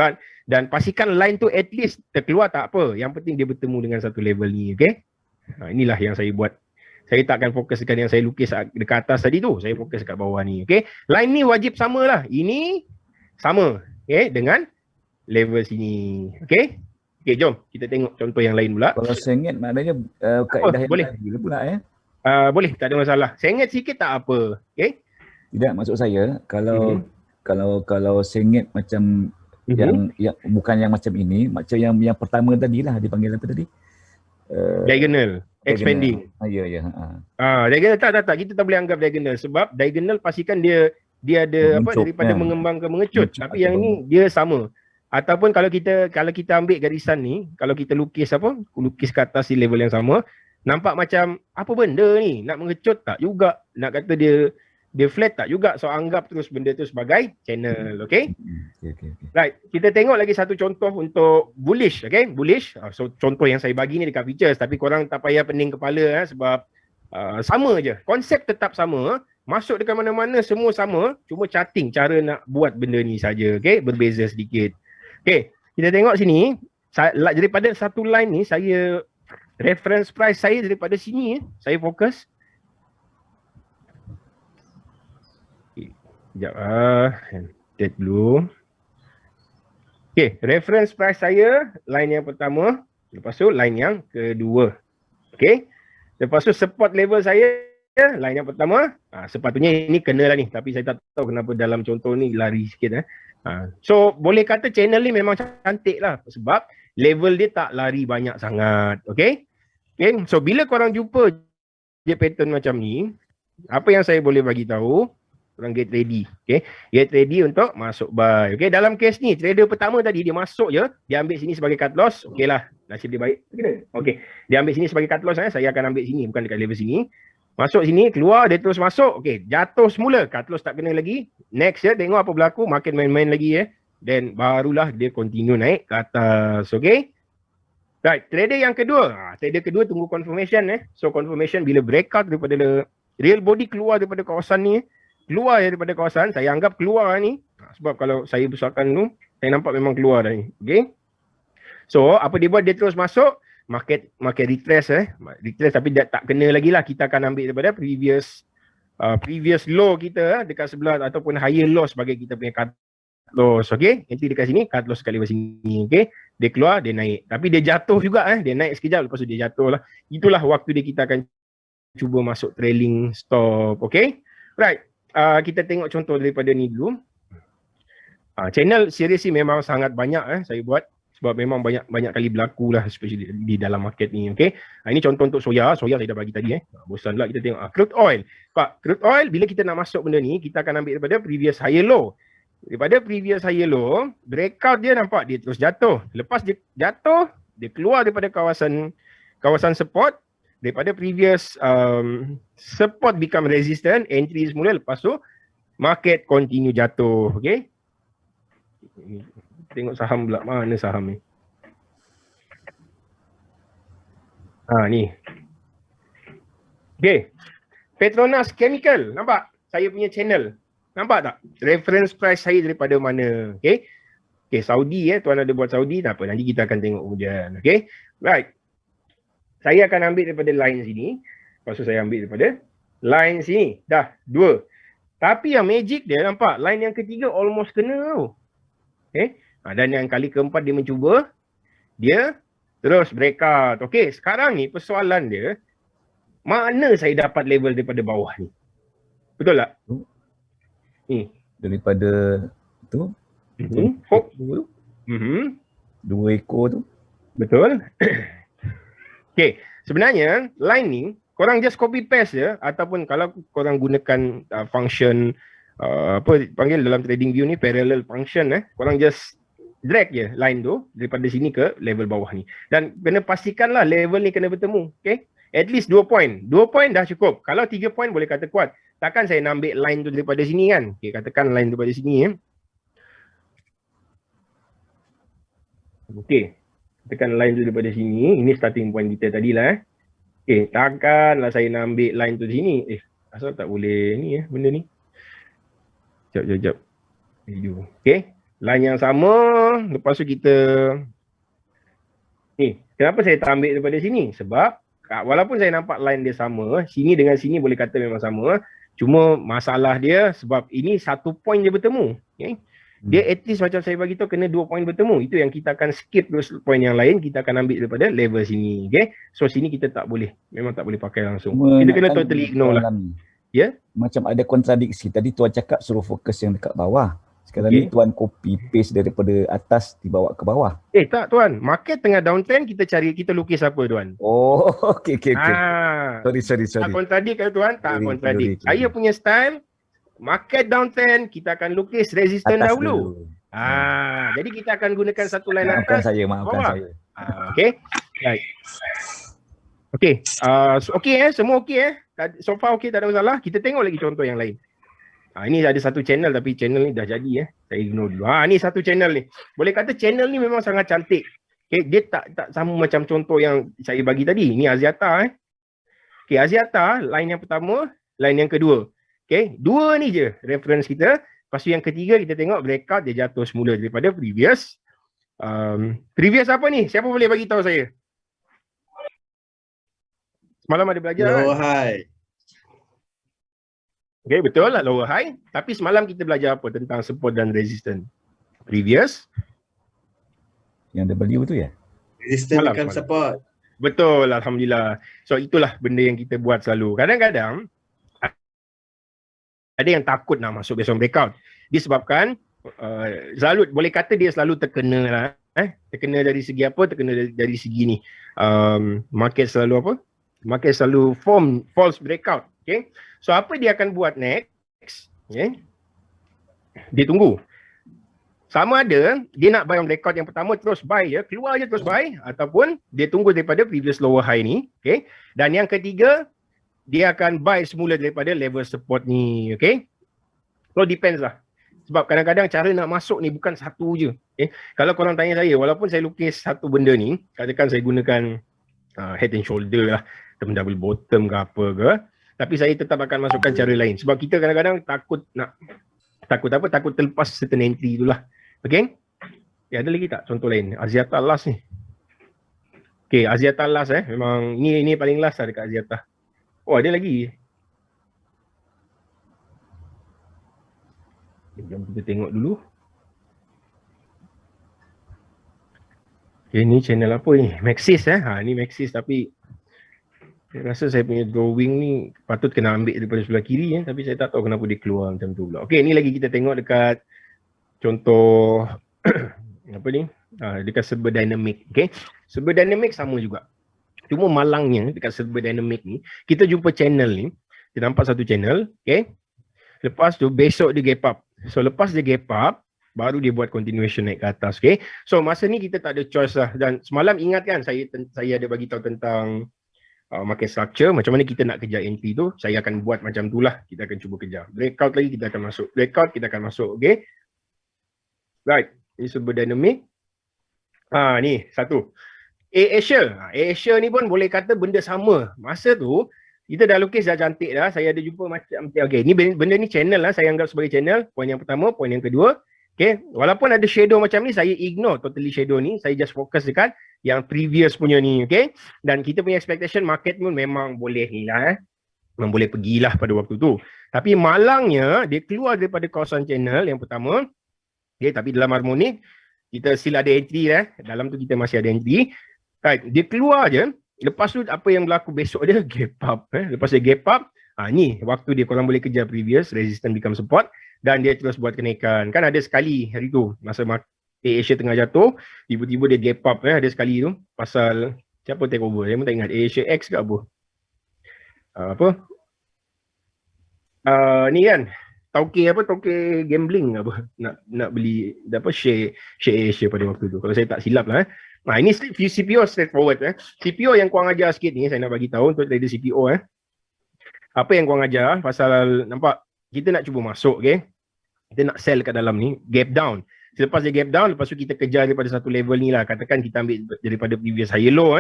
Dan pastikan line tu at least terkeluar tak apa. Yang penting dia bertemu dengan satu level ni. Okay. Inilah yang saya buat. Saya takkan fokuskan yang saya lukis dekat atas tadi tu. Saya fokus kat bawah ni. Okay. Line ni wajib sama lah. Ini sama. Okay. Dengan level sini. Okay. Okay, jom. Kita tengok contoh yang lain pula. Kalau sengit maknanya kaedah yang boleh. lain pula Boleh. Tak ada masalah. Sengit sikit tak apa. Okay. Tidak, maksud saya kalau sengit macam yang bukan yang macam ini, macam yang pertama tadilah dipanggil apa tadi? Diagonal, expanding. Ya. Diagonal tak. Kita tak boleh anggap diagonal sebab diagonal pastikan dia ada apa daripada mengembang ke mengecut. Tapi yang ini dia sama. Ataupun kalau kita ambil garisan ni, kalau kita lukis ke atas di level yang sama, nampak macam apa benda ni? Nak mengecut tak juga? Nak kata dia flat tak juga, so anggap terus benda tu sebagai channel. Okay. Right, kita tengok lagi satu contoh untuk bullish. Okay, bullish. So contoh yang saya bagi ni dekat features, tapi korang tak payah pening kepala sebab sama je, konsep tetap sama, masuk dekat mana-mana semua sama, cuma charting cara nak buat benda ni saja. Okay, berbeza sedikit. Okay, kita tengok sini, daripada satu line ni, saya reference price saya daripada sini saya fokus. Sekejap take dulu. Okay, reference price saya line yang pertama, lepas tu line yang kedua. Okay, lepas tu support level saya line yang pertama. Sepatutnya ini kena lah ni, tapi saya tak tahu kenapa dalam contoh ni lari sikit. So boleh kata channel ni memang cantik lah sebab level dia tak lari banyak sangat. Okay, so bila korang jumpa je pattern macam ni, apa yang saya boleh bagi tahu, korang get ready. Okay, get ready untuk masuk buy. Okay, dalam case ni trader pertama tadi dia masuk je, dia ambil sini sebagai cut loss. Okay lah, nasib dia baik. Okay, dia ambil sini sebagai cut loss. Saya akan ambil sini, bukan dekat level sini. Masuk sini, keluar, dia terus masuk. Okay, jatuh semula, cut loss tak kena lagi. Next tengok apa berlaku, market main-main lagi then barulah dia continue naik ke atas. Okay, right, trader yang kedua, trader kedua tunggu confirmation. So confirmation bila breakout daripada real body keluar daripada kawasan ni, keluar daripada kawasan, saya anggap keluar ni. Sebab kalau saya besarkan tu, saya nampak memang keluar dah ni. Okay. So, apa dia buat? Dia terus masuk. Market retrace. Retrace tapi dia tak kena lagi lah. Kita akan ambil daripada previous low kita dekat sebelah ataupun higher low sebagai kita punya cut loss. Okay. Nanti dekat sini, cut loss sekali lepas sini. Okay. Dia keluar, dia naik. Tapi dia jatuh juga. Dia naik sekejap, lepas tu dia jatuh lah. Itulah waktu dia kita akan cuba masuk trailing stop. Okay. Right. Kita tengok contoh daripada ni dulu. Channel series ni memang sangat banyak saya buat sebab memang banyak kali berlaku lah, especially di dalam market ni. Okay, ini contoh untuk soya saya dah bagi tadi. Bosan pula kita tengok crude oil. Crude oil bila kita nak masuk benda ni, kita akan ambil daripada previous higher low. Daripada previous higher low, breakout dia nampak dia terus jatuh. Lepas dia jatuh, dia keluar daripada kawasan support. Daripada previous support become resistant, entry semula, lepas tu market continue jatuh. Okay, tengok saham pula, mana saham ni? Ni. Okay, Petronas Chemical, nampak saya punya channel, nampak tak reference price saya daripada mana? Okay, Saudi tuan ada buat Saudi, tak apa, nanti kita akan tengok kemudian. Okay, right. Saya akan ambil daripada line sini. Lepas tu saya ambil daripada line sini. Dah, 2. Tapi yang magic dia nampak, line yang ketiga almost kena tu. Okay. Dan yang kali keempat dia mencuba. dia terus breakout. Okey, sekarang ni persoalan dia, mana saya dapat level daripada bawah ni? Betul tak? Ni. Daripada tu, Hook. Dua ekor tu. Betul. Okey, sebenarnya line ni korang just copy paste je, ataupun kalau korang gunakan function apa panggil dalam trading view ni, parallel function, korang just drag je line tu daripada sini ke level bawah ni, dan kena pastikanlah level ni kena bertemu. Okay, at least 2 point dah cukup. Kalau 3 point boleh kata kuat. Takkan saya nak ambil line tu daripada sini kan. Okay, katakan line daripada sini Okay, katakan line tu daripada sini, ini starting point kita tadilah Okay, takkanlah saya nak ambil line tu sini. Asal tak boleh ni benda ni. Sekejap. Okay, line yang sama, lepas tu kita ni, kenapa saya tak ambil daripada sini? Sebab walaupun saya nampak line dia sama, sini dengan sini boleh kata memang sama, cuma masalah dia sebab ini 1 point je bertemu. Okay? Dia at least macam saya bagi tahu kena 2 point bertemu. Itu yang kita akan skip 2 point yang lain, kita akan ambil daripada level sini. Okay? So sini kita tak boleh, memang tak boleh pakai langsung. Kita kena totally ignore lah. Ya? Macam ada kontradiksi. Tadi tuan cakap suruh fokus yang dekat bawah. Sekarang ni tuan copy paste daripada atas dibawa ke bawah. Tak tuan, market tengah downtrend, kita lukis apa tuan? Oh, okey. Sorry. Tak kontradik ke tuan? Tak kontradik. Saya punya style, market downtrend, kita akan lukis resistance dahulu. Jadi kita akan gunakan satu line atas. Maafkan saya. Okay. Right. Okay. Semua okay So far okay, tak ada masalah. Kita tengok lagi contoh yang lain. Ini ada satu channel, tapi channel ni dah jadi saya ignore dulu. Ni satu channel ni. Boleh kata channel ni memang sangat cantik. Okay, dia tak sama macam contoh yang saya bagi tadi. Ni Axiata Okay, Axiata line yang pertama, line yang kedua. Okay, 2 ni je reference kita. Lepas tu yang ketiga kita tengok breakout, dia jatuh semula daripada previous. Previous apa ni? Siapa boleh bagi tahu saya? Semalam ada belajar lower high. Okay, betul lah lower high. Tapi semalam kita belajar apa tentang support dan resistance? Previous. Yang W tu ya? Resistance bukan support. Betul, Alhamdulillah. So itulah benda yang kita buat selalu. Kadang-kadang ada yang takut nak masuk besok breakout. Disebabkan selalu, boleh kata dia selalu terkena lah. Terkena dari segi apa? Terkena dari segi ni. Market selalu apa? Market selalu form false breakout. Okay. So apa dia akan buat next? Okay. Dia tunggu. Sama ada dia nak buy on breakout yang pertama terus buy je, keluar je terus buy, ataupun dia tunggu daripada previous lower high ni. Okay. Dan yang ketiga, dia akan buy semula daripada level support ni. Okay. So depends lah. Sebab kadang-kadang cara nak masuk ni bukan satu je. Okay. Kalau korang tanya saya, walaupun saya lukis satu benda ni, katakan saya gunakan head and shoulder lah, double bottom ke apa ke, tapi saya tetap akan masukkan cara lain. Sebab kita kadang-kadang takut terlepas certain entry tu lah. Okay. Ada lagi tak contoh lain? Axiata last ni. Okay, Axiata last memang ini paling last lah dekat Axiata. Oh, ada lagi. Jom kita tengok dulu. Okay, ni channel apa ni? Maxis ni Maxis, tapi saya rasa saya punya drawing ni patut kena ambil daripada sebelah kiri tapi saya tak tahu kenapa dia keluar macam tu pula. Okey, ni lagi kita tengok dekat contoh apa ni? Dekat server dynamic. Okey. Server dynamic sama juga. Cuma malangnya dekat server dynamic ni, kita jumpa channel ni, kita nampak satu channel, okey. Lepas tu besok dia gap up. So lepas dia gap up, baru dia buat continuation naik ke atas, okey. So masa ni kita tak ada choice lah, dan semalam ingat kan saya ada bagi tahu tentang market structure, macam mana kita nak kejar entry tu. Saya akan buat macam tu lah, kita akan cuba kejar. Breakout lagi kita akan masuk, breakout kita akan masuk, okay. Right, ini server dynamic. Ni satu A-Asia ni pun boleh kata benda sama. Masa tu kita dah lukis dah cantik dah, saya ada jumpa macam, okay, ni benda ni channel lah, saya anggap sebagai channel. Poin yang pertama, poin yang kedua, okay, walaupun ada shadow macam ni, saya ignore totally shadow ni, saya just fokus dekat yang previous punya ni, okay. Dan kita punya expectation market pun memang boleh ni lah, memang boleh pergilah pada waktu tu. Tapi malangnya dia keluar daripada kawasan channel yang pertama, okay, tapi dalam harmonik kita still ada entry dalam tu kita masih ada entry. Right, dia keluar je, lepas tu apa yang berlaku besok dia gap up. Lepas dia gap up, ni waktu dia korang boleh kejar previous, resistance become support dan dia terus buat kenaikan. Kan ada sekali hari tu, masa Asia tengah jatuh, tiba-tiba dia gap up ada sekali tu, pasal siapa take over, saya pun tak ingat, Asia X ke apa. Ni kan, tauke gambling apa, nak beli share Asia pada waktu tu, kalau saya tak silap lah. Ini CPO straightforward. CPO yang korang ajar sikit ni, saya nak bagi tahu untuk trader CPO. Apa yang korang ajar, pasal nampak kita nak cuba masuk, okay? Kita nak sell kat dalam ni, gap down. Selepas dia gap down, lepas tu kita kejar daripada satu level ni lah. Katakan kita ambil daripada previous high low.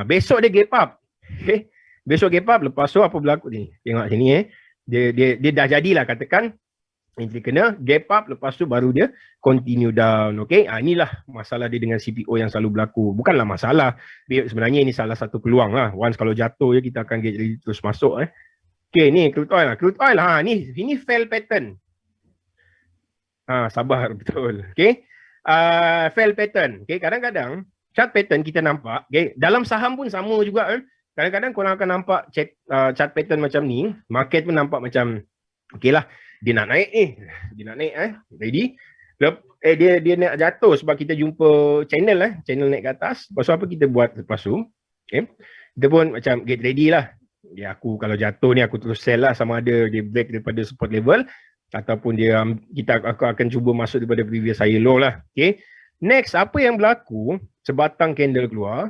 Besok dia gap up. Okay? Besok gap up, lepas tu apa berlaku ni? Tengok sini dia dah jadilah, katakan entry kena, gap up, lepas tu baru dia continue down. Okay? Inilah masalah dia dengan CPO yang selalu berlaku. Bukanlah masalah. Sebenarnya ini salah satu peluang lah. Once kalau jatuh je, kita akan get ready terus masuk. Okay, ni crude oil lah. Crude oil lah. Ini fail pattern. Sabar betul. Okay. Fail pattern. Okay, kadang-kadang chart pattern kita nampak. Okay, dalam saham pun sama juga. Kadang-kadang korang akan nampak chart pattern macam ni. Market pun nampak macam, okay lah, dia nak naik ni. Dia nak naik ready. Dia nak jatuh sebab kita jumpa channel channel naik ke atas. Lepas tu apa kita buat lepas tu? Okay. Kita pun macam get ready lah. Aku kalau jatuh ni aku terus sell lah, sama ada dia break daripada support level ataupun aku akan cuba masuk daripada previous high low lah. Okay. Next, apa yang berlaku, sebatang candle keluar,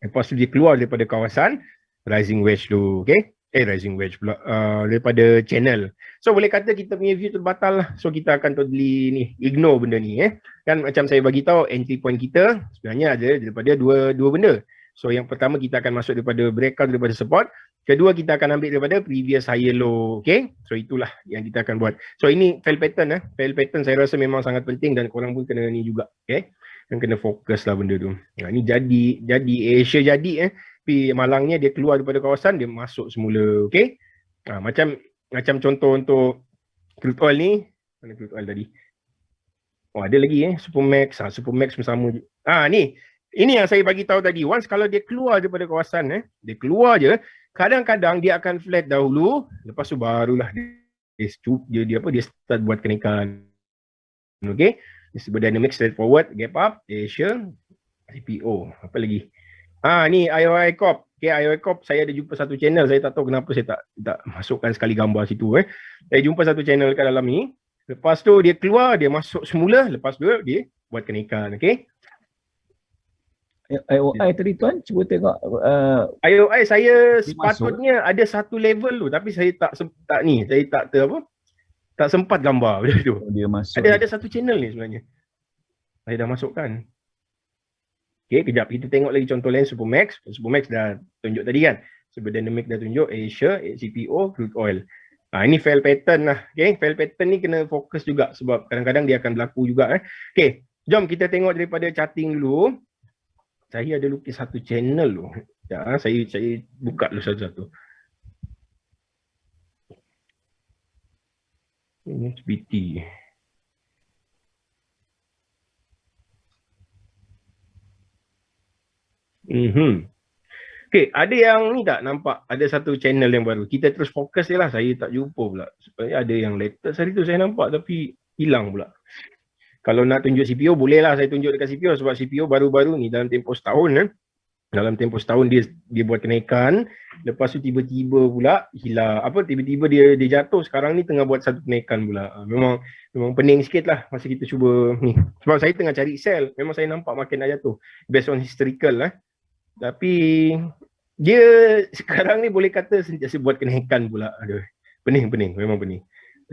lepas tu dia keluar daripada kawasan rising wedge tu. Okay. Rising wedge pula, daripada channel. So boleh kata kita punya view terbatal lah. So kita akan totally ni, ignore benda ni. Kan macam saya bagi tahu, entry point kita sebenarnya ada daripada dua benda. So yang pertama kita akan masuk daripada breakout daripada support. Kedua kita akan ambil daripada previous higher low. Okay. So itulah yang kita akan buat. So ini fail pattern. Fail pattern saya rasa memang sangat penting dan korang pun kena ni juga. Okay. Dan kena fokus lah benda tu. Ni jadi Asia jadi tapi malangnya dia keluar daripada kawasan, dia masuk semula. Okay. Macam contoh untuk crude oil ni. Mana crude oil tadi? Ada lagi Supermax. Supermax pun sama je. Ni. Ini yang saya bagi tahu tadi. Once kalau dia keluar daripada kawasan, dia keluar je, kadang-kadang dia akan flat dahulu, lepas tu barulah dia start buat kenaikan. Okay. Disebut dynamic straightforward, gap up, Asia, CPO. Apa lagi? Ni IOI Corp. Okay, IOI Corp saya ada jumpa satu channel. Saya tak tahu kenapa saya tak masukkan sekali gambar situ. Saya jumpa satu channel kat dalam ni. Lepas tu dia keluar, dia masuk semula, lepas tu dia buat kenaikan. Okay. IOI tadi tuan cuba tengok IOI saya sepatutnya ada satu level tu, tapi saya tak sempat gambar benda tu. Dia masuk. Ada satu channel ni sebenarnya. Saya dah masukkan. Okay, kejap kita tengok lagi contoh lain Supermax. Supermax dah tunjuk tadi kan. Super Dynamic dah tunjuk, Asia, CPO, crude oil. Ini fail pattern lah. Okay, fail pattern ni kena fokus juga sebab kadang-kadang dia akan berlaku juga. Okay, jom kita tengok daripada charting dulu. Saya ada lukis satu channel tu. Saya buka dulu satu-satu. Ini SBT. Okay, ada yang ni tak nampak? Ada satu channel yang baru. Kita terus fokus je lah. Saya tak jumpa pula. Sebenarnya ada yang latest hari tu saya nampak tapi hilang pula. Kalau nak tunjuk CPO, bolehlah saya tunjuk dekat CPO sebab CPO baru-baru ni dalam tempoh setahun. Dalam tempoh setahun dia buat kenaikan. Lepas tu tiba-tiba pula hilang. Tiba-tiba dia jatuh. Sekarang ni tengah buat satu kenaikan pula. Memang pening sikit lah masa kita cuba ni. Sebab saya tengah cari sell. Memang saya nampak market nak jatuh. Based on historical . Tapi dia sekarang ni boleh kata sentiasa buat kenaikan pula. Aduh, pening. Memang pening.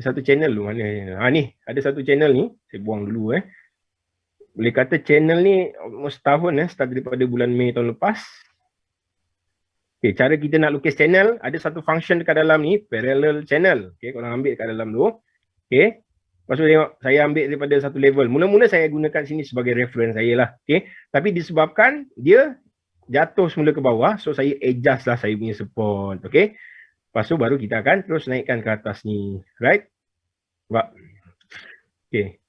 Satu channel tu mana ni ada satu channel ni saya buang dulu boleh kata channel ni almost tahun start daripada bulan Mei tahun lepas. Okay, cara kita nak lukis channel ada satu function dekat dalam ni, parallel channel. Okay, korang ambil kat dalam tu. Okay, lepas tu tengok saya ambil daripada satu level. Mula-mula saya gunakan sini sebagai reference saya lah. Okay, tapi disebabkan dia jatuh semula ke bawah, so saya adjust lah saya punya support. Okay, lepas tu baru kita akan terus naikkan ke atas ni. Right? Sebab okay.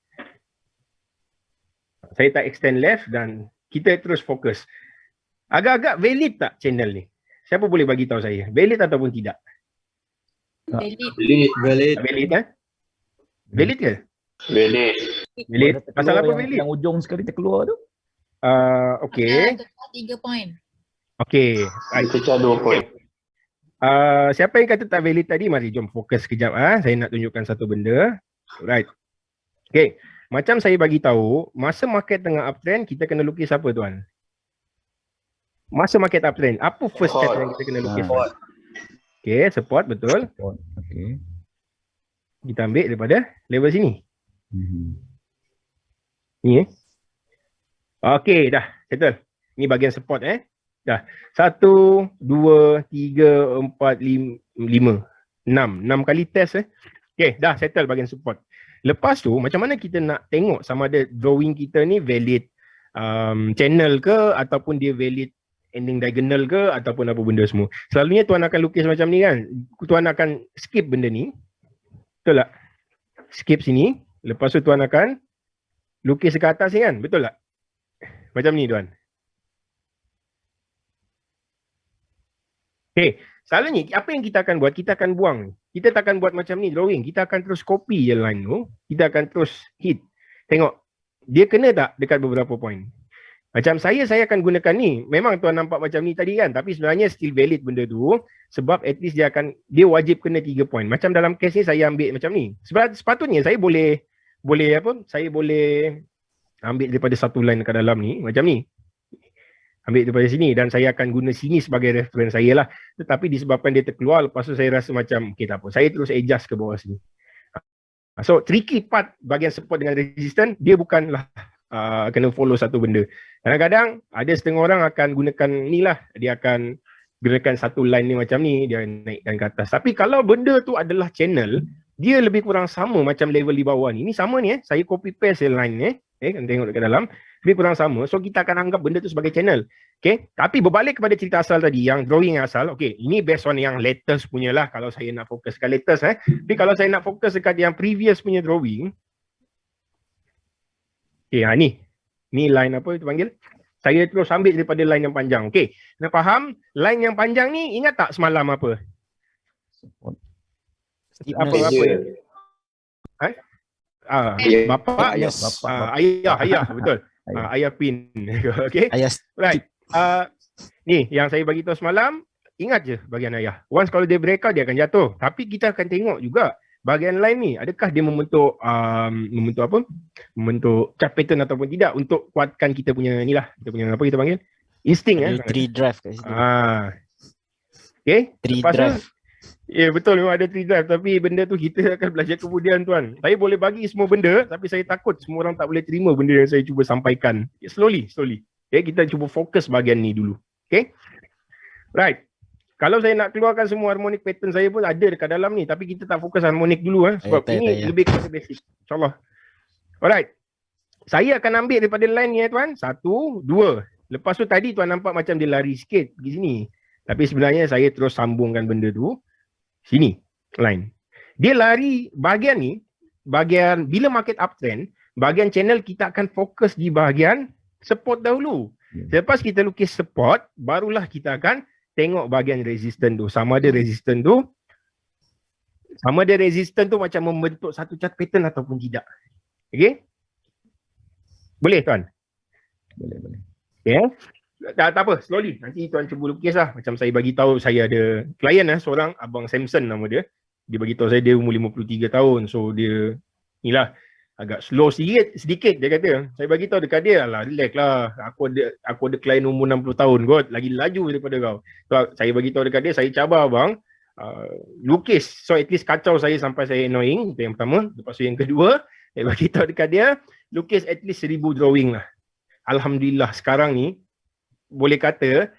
Saya tak extend left dan kita terus fokus. Agak-agak valid tak channel ni? Siapa boleh bagi tahu saya? Valid ataupun tidak? Valid. Valid kan? Valid ke? Valid. Valid. Pasal apa yang, valid? Yang ujung sekali terkeluar tu. Okay. Ada 3 point. Okay. Pecah 2 point. Siapa yang kata tak valid tadi? Mari jom fokus sekejap. Saya nak tunjukkan satu benda. Right. Okay. Macam saya bagi tahu, masa market tengah uptrend, kita kena lukis apa tuan? Masa market uptrend, apa first step yang kita kena lukis? Okay, support, betul. Support. Okay. Kita ambil daripada level sini. Ni Okay, dah. Settle. Ni bahagian support Dah. 1, 2, 3, 4, 5, 6. 6 kali test Okay, dah settle bahagian support. Lepas tu, macam mana kita nak tengok sama ada drawing kita ni valid channel ke ataupun dia valid ending diagonal ke ataupun apa benda semua. Selalunya tuan akan lukis macam ni kan. Tuan akan skip benda ni. Betul tak? Skip sini. Lepas tu tuan akan lukis ke atas ni kan. Betul tak? Macam ni tuan. Okay. Selalunya apa yang kita akan buat? Kita akan buang. Kita tak akan buat macam ni drawing. Kita akan terus copy je line tu. Kita akan terus hit. Tengok. Dia kena tak dekat beberapa point? Macam saya akan gunakan ni. Memang tuan nampak macam ni tadi kan. Tapi sebenarnya still valid benda tu. Sebab at least dia wajib kena 3 point. Macam dalam case ni saya ambil macam ni. Sebab sepatutnya saya boleh saya boleh ambil daripada satu line dekat dalam ni. Macam ni. Ambil daripada sini dan saya akan guna sini sebagai reference saya lah. Tetapi disebabkan dia terkeluar, lepas tu saya rasa macam okay tak apa. Saya terus adjust ke bawah sini. So tricky part bahagian support dengan resistance, dia bukanlah kena follow satu benda. Kadang-kadang ada setengah orang akan gunakan ni lah. Dia akan gunakan satu line ni macam ni, dia naikkan ke atas. Tapi kalau benda tu adalah channel, dia lebih kurang sama macam level di bawah ni. Ni sama ni saya copy paste line ni. Kan tengok dekat dalam. Lebih kurang sama. So kita akan anggap benda tu sebagai channel. Okay. Tapi berbalik kepada cerita asal tadi. Yang drawing yang asal. Okay. Ini based on yang latest punya lah. Kalau saya nak fokus dekat latest. Tapi kalau saya nak fokus dekat yang previous punya drawing. Okay. Ni. Ni line apa itu panggil? Saya terus ambil daripada line yang panjang. Okay. Nak faham? Line yang panjang ni ingat tak semalam apa? Apa-apa? Bapak, ayah, betul. Ayah pin. Okay. Right. Ni yang saya bagi tahu semalam, ingat je bahagian ayah. Once kalau dia breakout dia akan jatuh. Tapi kita akan tengok juga bahagian line ni, adakah dia membentuk apa? Membentuk chart pattern ataupun tidak untuk kuatkan kita punya ni lah. Kita punya apa kita panggil? Insting Tree drive kat situ. Okay. Tree Lepas drive. Ya betul, memang ada tree drive, tapi benda tu kita akan belajar kemudian tuan. Saya boleh bagi semua benda tapi saya takut semua orang tak boleh terima benda yang saya cuba sampaikan. Slowly. Okay, kita cuba fokus bahagian ni dulu. Okay. Right. Kalau saya nak keluarkan semua harmonic pattern saya pun ada dekat dalam ni, tapi kita tak fokus harmonic dulu sebab ini lebih kepada basic. InsyaAllah. Alright. Saya akan ambil daripada line ni tuan. 1, 2. Lepas tu tadi tuan nampak macam dia lari sikit pergi sini. Tapi sebenarnya saya terus sambungkan benda tu sini, line. Dia lari bahagian ni, bahagian bila market uptrend, bahagian channel kita akan fokus di bahagian support dahulu. Selepas kita lukis support, barulah kita akan tengok bahagian resistance tu. Sama ada resistance tu macam membentuk satu chart pattern ataupun tidak. Okay? Boleh tuan? Boleh. Okay. Tak apa, slowly. Nanti tuan cuba lukis lah. Macam saya bagi tahu saya ada klien seorang, Abang Samson nama dia. Dia bagi tahu saya dia umur 53 tahun. So dia inilah agak slow sedikit dia kata. Saya bagi tahu dekat dia, alah relax lah. Aku ada klien umur 60 tahun kot, lagi laju daripada kau. So saya bagi tahu dekat dia, saya cabar abang lukis. So at least kacau saya sampai saya annoying. Itu yang pertama. Lepas tu yang kedua, saya bagi tahu dekat dia, lukis at least 1000 drawing lah. Alhamdulillah sekarang ni boleh kata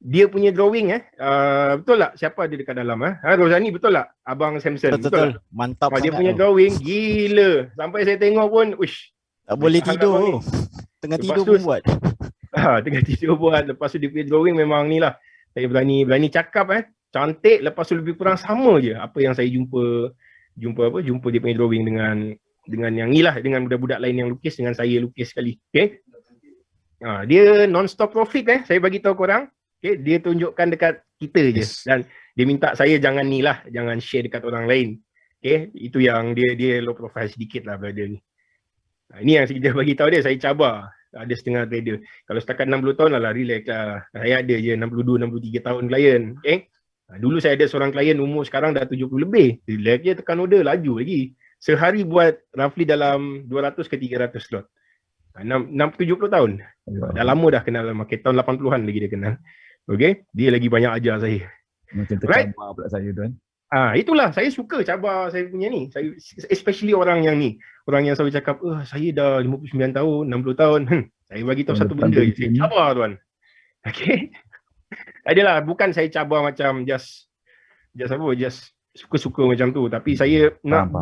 dia punya drawing betul tak siapa ada dekat dalam Rozani betul tak Abang Samson betul. Mantap dia sangat punya drawing gila sampai saya tengok pun uish tak boleh tidur tengah tidur pun buat tengah tidur buat. Lepas tu dia punya drawing memang ni lah saya berani cakap cantik. Lepas tu lebih kurang sama je apa yang saya jumpa dia punya drawing dengan yang ni lah, dengan budak-budak lain yang lukis, dengan saya lukis sekali. Okay. Dia non-stop profit saya bagi tahu korang. Okay. Dia tunjukkan dekat kita je. Dan dia minta saya jangan ni lah, jangan share dekat orang lain. Okay. Itu yang dia low profile sedikit lah brother ni. Ini yang saya bagi tahu dia, saya cabar. Ada setengah trader. Kalau setakat 60 tahun lah, relax lah. Saya ada je 62, 63 tahun klien. Okay. Dulu saya ada seorang klien umur sekarang dah 70 lebih. Relax je, tekan order, laju lagi. Sehari buat roughly dalam 200 ke 300 slot. 70 tahun. Dah lama dah kenal market. Tahun 80-an lagi dia kenal. Okay. Dia lagi banyak ajar saya. Macam tercabar pula saya tu kan. Itulah, saya suka cabar saya punya ni. Saya, especially orang yang ni. Orang yang selalu cakap, saya dah 59 tahun, 60 tahun. Saya bagi tahu satu benda je. Saya cabar tuan. Okay. Adalah, bukan saya cabar macam just suka-suka macam tu. Tapi saya nak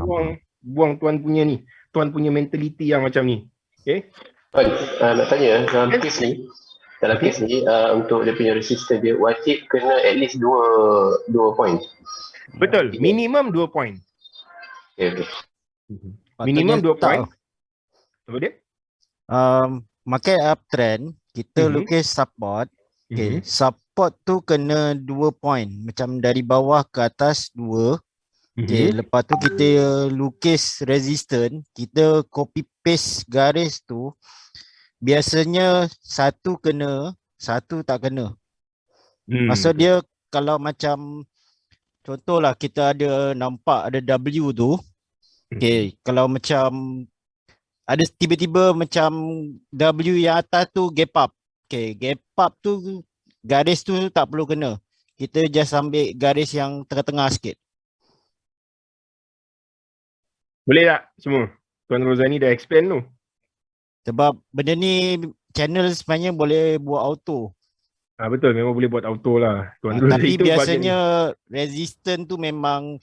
buang tuan punya ni. Tuan punya mentality yang macam ni. Okay. Nak tanya, dalam kes ni, untuk dia punya resistance dia wajib kena at least 2 point. Betul, minimum 2 point. Okay. Minimum 2 point. Apa dia? Market uptrend, kita lukis support. Okay, support tu kena 2 point. Macam dari bawah ke atas 2. Okay, lepas tu kita lukis resistance, kita copy paste garis tu. Biasanya satu kena, satu tak kena. Maksud dia kalau macam contohlah kita ada nampak ada W tu. Okay, kalau macam ada tiba-tiba macam W yang atas tu gap up. Okay, gap up tu garis tu tak perlu kena. Kita just ambil garis yang tengah-tengah sikit. Boleh tak semua? Tuan Rozani dah explain tu. Sebab benda ni channel sebenarnya boleh buat auto. Betul, memang boleh buat auto lah. Tapi biasanya resistance tu memang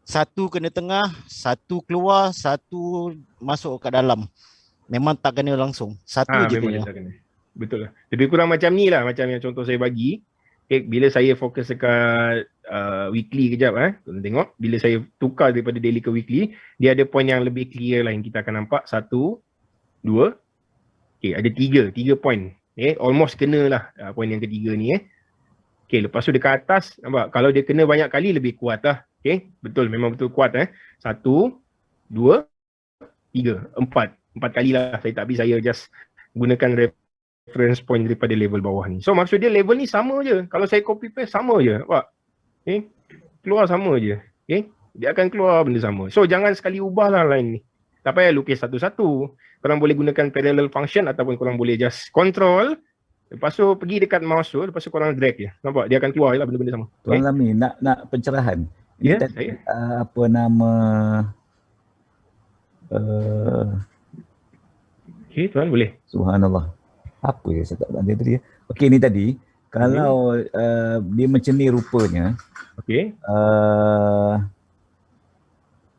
satu kena tengah, satu keluar, satu masuk kat dalam. Memang tak kena langsung. Satu je kena. Betul lah. Lebih kurang macam ni lah, macam yang contoh saya bagi. Okay, bila saya fokus dekat weekly kejap korang tengok. Bila saya tukar daripada daily ke weekly, dia ada point yang lebih clear lah yang kita akan nampak. 1, 2, okay, ada 3 point. Almost kena lah point yang ketiga ni. Okay, lepas tu dekat atas, nampak kalau dia kena banyak kali lebih kuat lah. Okay, betul, memang betul kuat 1, 2, 3, 4 kali lah. Saya tak habis, saya just gunakan reference point daripada level bawah ni. So maksud dia level ni sama je. Kalau saya copy paste sama je, nampak? Okay, keluar sama je. Okay, dia akan keluar benda sama. So jangan sekali ubah lah line ni. Tak payah lukis satu-satu. Korang boleh gunakan parallel function ataupun korang boleh just control. Lepas tu pergi dekat mouse tu, lepas tu korang drag je. Nampak? Dia akan keluar je lah benda-benda sama. Tuan Lami, nak pencerahan. Ya, saya. Apa nama... Okay, tuan boleh. Subhanallah. Apa ya saya tak tanya tadi. Okey, ni tadi. Kalau dia macam ni rupanya. Okey.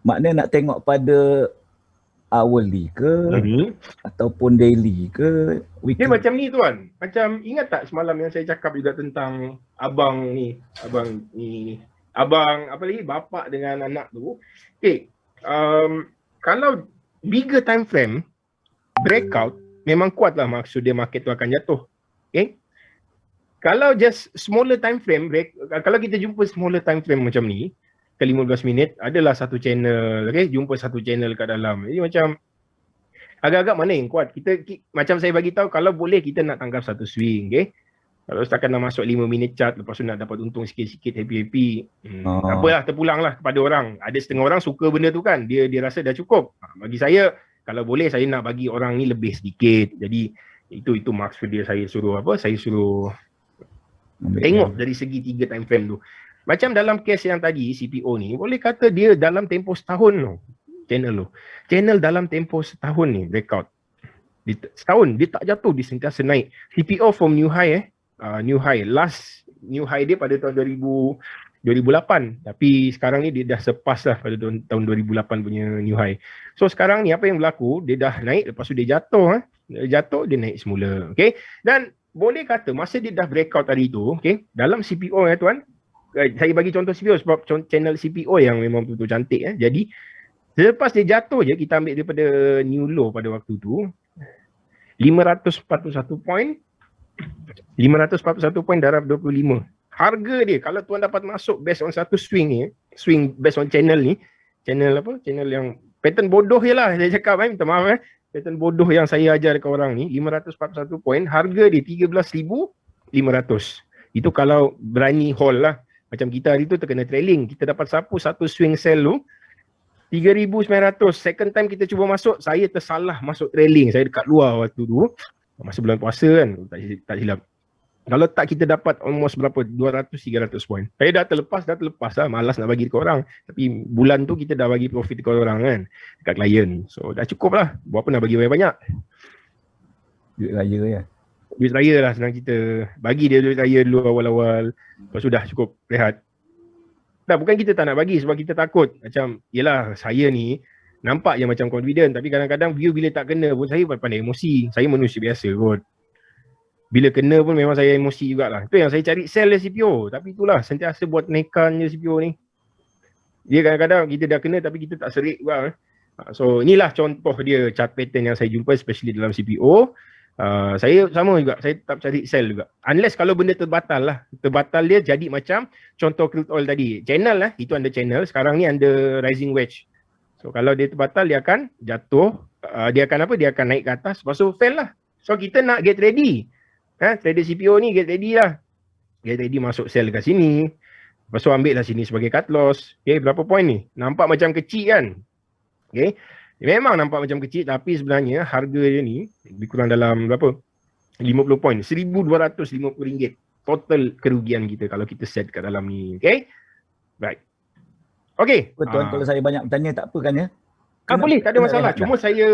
Maknanya nak tengok pada hourly ke ataupun daily ke weekly. Dia macam ni tuan. Macam ingat tak semalam yang saya cakap juga tentang abang ni. Abang apa lagi? Bapa dengan anak tu. Okay. Kalau bigger time frame breakout memang kuat lah, maksud dia market tu akan jatuh. Okay. Kalau just smaller time frame, kalau kita jumpa smaller time frame macam ni, ke 15 minit, adalah satu channel, okay? Jumpa satu channel kat dalam. Jadi macam, agak-agak mana yang kuat? Kita macam saya bagi tahu, kalau boleh kita nak tangkap satu swing, okay? Kalau setakat nak masuk 5 minit chart, lepas tu nak dapat untung sikit-sikit, happy-happy. Tak apalah, terpulang lah kepada orang. Ada setengah orang suka benda tu kan, dia rasa dah cukup. Bagi saya, kalau boleh saya nak bagi orang ni lebih sedikit. Jadi, itu maksud dia saya suruh tengok dari segi 3 time frame tu. Macam dalam case yang tadi CPO ni, boleh kata dia dalam tempoh setahun tu. Channel dalam tempoh setahun ni breakout. Setahun dia tak jatuh, dia sentiasa naik. CPO from new high last new high dia pada tahun 2008. Tapi sekarang ni dia dah surpass lah pada tahun 2008 punya new high. So sekarang ni apa yang berlaku, dia dah naik, lepas tu dia jatuh. Dia naik semula. Okay. Dan boleh kata masa dia dah breakout tadi tu, okay, dalam CPO tuan, saya bagi contoh CPO sebab channel CPO yang memang betul-betul cantik. Jadi Selepas dia jatuh je, kita ambil daripada new low pada waktu tu, 541 point, 541 point darab 25. Harga dia, kalau tuan dapat masuk based on satu swing ni, swing based on channel ni, channel apa? Channel yang pattern bodoh je lah saya cakap, minta maaf pattern bodoh yang saya ajar dekat orang ni, 541 point, harga dia 13,500. Itu kalau berani hold lah. Macam kita hari tu terkena trailing, kita dapat sapu satu swing sell tu 3,900. Second time kita cuba masuk, saya tersalah masuk trailing. Saya dekat luar waktu tu, masa bulan puasa kan, tak silap. Kalau tak kita dapat almost berapa, 200-300 point. Saya dah terlepas lah, malas nak bagi dekat orang. Tapi bulan tu kita dah bagi profit dekat orang kan, dekat klien. So dah cukup lah, buat apa nak bagi banyak-banyak. Duit raya ya. Duit raya lah senang kita. Bagi dia duit raya dulu awal-awal. Lepas tu dah cukup, rehat. Dah, bukan kita tak nak bagi sebab kita takut. Macam, yelah saya ni nampak je macam confident, tapi kadang-kadang view bila tak kena pun saya pandai emosi. Saya manusia biasa kot. Bila kena pun memang saya emosi jugalah. Itu yang saya cari sell dia CPO. Tapi itulah, sentiasa buat naikan je CPO ni. Dia kadang-kadang kita dah kena tapi kita tak serik juga. So inilah contoh dia chart pattern yang saya jumpa, especially dalam CPO. Saya sama juga, saya tetap cari sell juga. Unless kalau benda terbatal lah. Terbatal dia jadi macam contoh crude oil tadi. Channel lah, itu under channel. Sekarang ni under rising wedge. So kalau dia terbatal, dia akan jatuh. Dia akan apa? Dia akan naik ke atas. Lepas tu fail lah. So kita nak get ready. Trader CPO ni get ready lah. Get ready masuk sell kat sini. Lepas tu ambil lah sini sebagai cut loss. Okay, berapa point ni? Nampak macam kecil kan? Okay. Memang nampak macam kecil tapi sebenarnya harga dia ni lebih kurang dalam berapa? 50 point. RM1,250 total kerugian kita kalau kita set kat dalam ni. Okay? Right. Okay. Betul, kalau saya banyak bertanya tak apa kan ya? Boleh, tak ada masalah. Cuma saya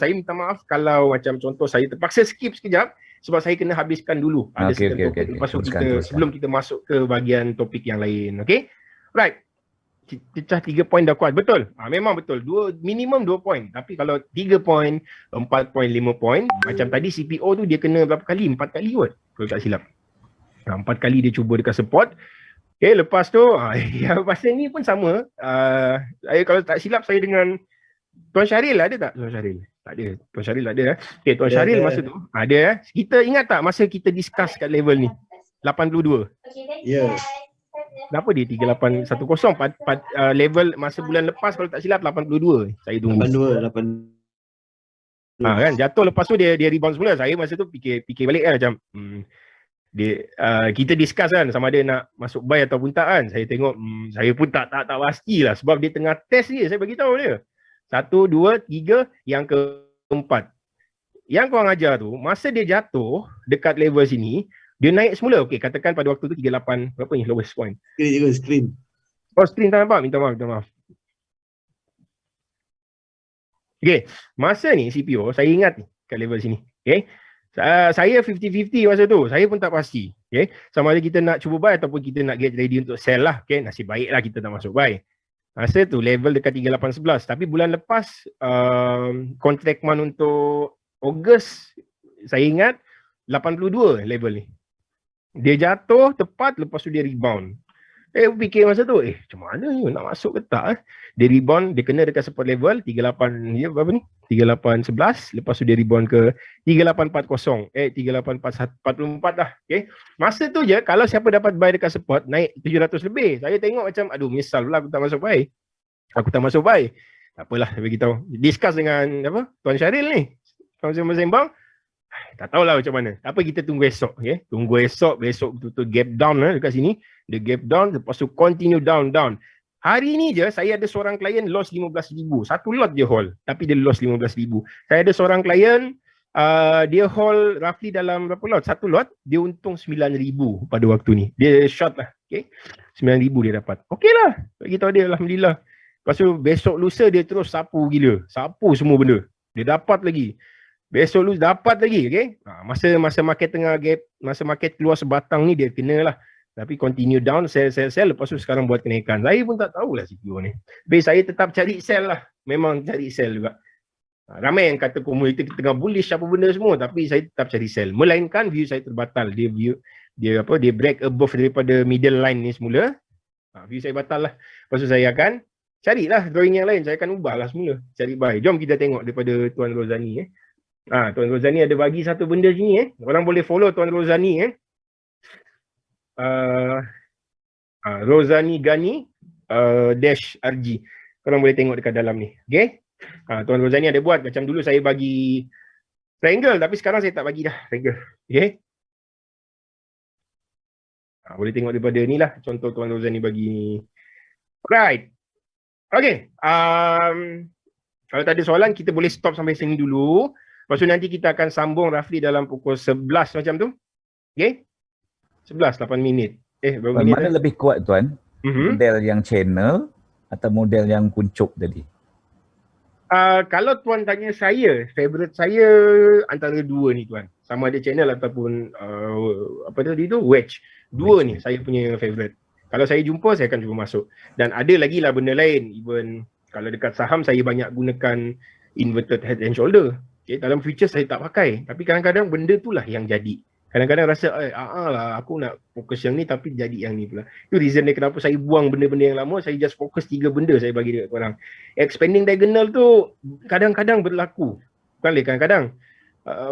minta maaf kalau macam contoh saya terpaksa skip sekejap sebab saya kena habiskan dulu. Ada certain topik lepas tu sebelum kita masuk ke bahagian topik yang lain. Okay? Right. Pecah 3 poin dah kuat. Betul. Memang betul. Minimum 2 poin. Tapi kalau 3 poin, 4 poin, 5 poin, macam tadi CPO tu dia kena berapa kali? 4 kali kot. Kalau tak silap. 4 kali dia cuba dekat support. Okay, lepas tu, yang pasal ni pun sama. Saya kalau tak silap saya dengan Tuan Syaril ada tak? Tuan Syaril? Tak ada. Tuan Syaril tak ada. Okay, Tuan Syaril masa tu ada. Kita ingat tak masa kita discuss kat level ni? 82. Ya. Kenapa dia 3810? Level masa bulan lepas kalau tak silap 82. Saya tunggu. 82. Kan jatuh lepas tu dia rebound semula. Saya masa tu fikir balik kan macam kita discuss kan sama ada nak masuk buy ataupun tak kan. Saya tengok saya pun tak pastilah sebab dia tengah test dia. Saya bagi tahu dia. 1 2 3 yang keempat. Yang korang ajar tu masa dia jatuh dekat level sini dia naik semula. Okey, katakan pada waktu tu 38 berapa ni lowest point. Screen. Oh, screen tak nampak. Minta maaf. Okey, masa ni CPO saya ingat ni kat level sini. Okey. Saya 50-50 masa tu. Saya pun tak pasti. Okey. Sama ada kita nak cuba buy ataupun kita nak get ready untuk sell lah. Okey, nasib baiklah kita tak masuk buy. Masa tu level dekat 3811. Tapi bulan lepas contract month untuk Ogos saya ingat 82 level ni. Dia jatuh tepat lepas tu dia rebound. Fikir masa tu, macam mana ni nak masuk ke tak? Dia rebound, dia kena dekat support level 38, dia berapa ni? 3811, lepas tu dia rebound ke 3840, 3844 dah. Okay. Masa tu je, kalau siapa dapat buy dekat support, naik 700 lebih. Saya tengok macam, aduh menyesal pula aku tak masuk buy. Tak apalah, saya beritahu. Discuss dengan Tuan Syaril ni. Sama-sama sembang. Tak tahulah macam mana. Apa kita tunggu esok. Okay? Tunggu esok. Besok betul-betul gap down dekat sini. Dia gap down. Lepas tu continue down. Hari ni je saya ada seorang klien loss 15,000. Satu lot dia hold. Tapi dia loss 15,000. Saya ada seorang klien dia hold roughly dalam berapa lot? Satu lot. Dia untung 9,000 pada waktu ni. Dia short lah. Okay? 9,000 dia dapat. Okey lah. Bagi tahu dia Alhamdulillah. Lepas tu besok lusa dia terus sapu gila. Sapu semua benda. Dia dapat lagi. Besok lu dapat lagi, okay? Masa market tengah gap, masa market keluar sebatang ni dia kena lah. Tapi continue down, sell. Lepas tu sekarang buat kenaikan. Saya pun tak tahulah CPO ni. Tapi saya tetap cari sell lah. Memang cari sell juga. Ramai yang kata komoditi tengah bullish apa benda semua. Tapi saya tetap cari sell. Melainkan view saya terbatal. Dia break above daripada middle line ni semula. View saya batal lah. Lepas tu saya akan carilah drawing yang lain. Saya akan ubahlah semula. Cari buy. Jom kita tengok daripada Tuan Rozani. Tuan Rozani ada bagi satu benda sini. Orang boleh follow Tuan Rozani. Rozani Gani dash RG. Korang boleh tengok dekat dalam ni. Okay. Tuan Rozani ada buat. Macam dulu saya bagi triangle. Tapi sekarang saya tak bagi dah triangle. Okay. Boleh tengok daripada ni lah. Contoh Tuan Rozani bagi ni. Right. Okay. Kalau tak ada soalan, kita boleh stop sampai sini dulu. Lepas tu nanti kita akan sambung roughly dalam pukul 11 macam tu. Okay. 11, 8 minit. Berapa minit? Mana lebih kuat Tuan? Model yang channel atau model yang kuncup tadi? Kalau Tuan tanya saya, favorite saya antara dua ni Tuan. Sama ada channel ataupun apa tadi tu? Wedge. Dua ni saya punya favorite. Kalau saya jumpa, saya akan cuba masuk. Dan ada lagi lah benda lain. Even kalau dekat saham, saya banyak gunakan inverted head and shoulder. Okay, dalam futures saya tak pakai. Tapi kadang-kadang benda tu lah yang jadi. Kadang-kadang rasa, lah aku nak fokus yang ni tapi jadi yang ni pula. Itu reason dia kenapa saya buang benda-benda yang lama. Saya just fokus 3 benda saya bagi dekat korang. Expanding diagonal tu kadang-kadang berlaku. Bukan kadang-kadang.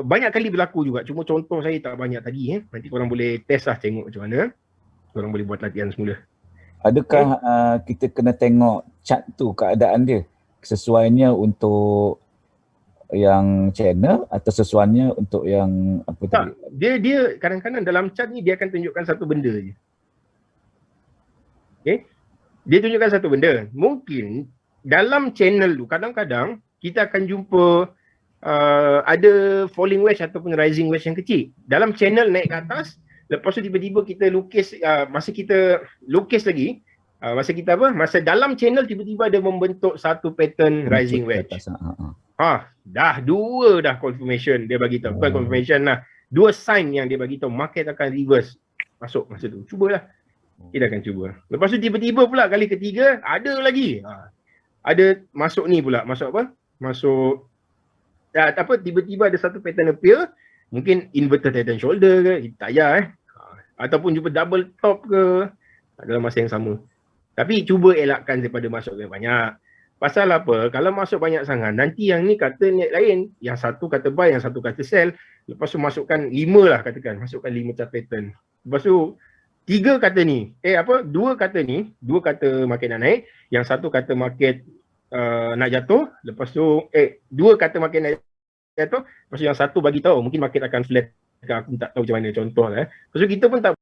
Banyak kali berlaku juga. Cuma contoh saya tak banyak tadi. Nanti korang boleh test lah tengok macam mana. Korang boleh buat latihan semula. Adakah kita kena tengok chart tu, keadaan dia? Sesuainya untuk yang channel atau sesuainya untuk yang apa tadi? Dia kadang-kadang dalam chart ni dia akan tunjukkan satu benda je. Okay? Dia tunjukkan satu benda. Mungkin dalam channel tu kadang-kadang kita akan jumpa ada falling wedge ataupun rising wedge yang kecil. Dalam channel naik ke atas, lepas tu tiba-tiba kita lukis, masa kita lukis lagi, masa dalam channel tiba-tiba ada membentuk satu pattern rising wedge. Dah dua dah confirmation dia bagi tahu. Bukan confirmation lah. 2 sign yang dia bagi tahu market akan reverse. Masuk masa tu. Cubalah. Kita akan cuba. Lepas tu tiba-tiba pula kali ketiga ada lagi. Ada masuk ni pula. Masuk apa? Masuk tiba-tiba ada satu pattern appear. Mungkin inverted head and shoulder ke, tak payah ataupun jumpa double top ke dalam masa yang sama. Tapi cuba elakkan daripada masuk banyak. Pasal apa? Kalau masuk banyak sangat, nanti yang ni kata niat lain. Yang satu kata buy, yang satu kata sell. Lepas tu masukkan 5 lah katakan. Masukkan 5 chart pattern. Lepas tu 3 kata ni. 2 kata ni. 2 kata market nak naik. Yang satu kata market nak jatuh. Lepas tu 2 kata market nak jatuh. Lepas tu yang satu bagi tahu mungkin market akan flat. Aku tak tahu macam mana contoh lah. Lepas tu kita pun tak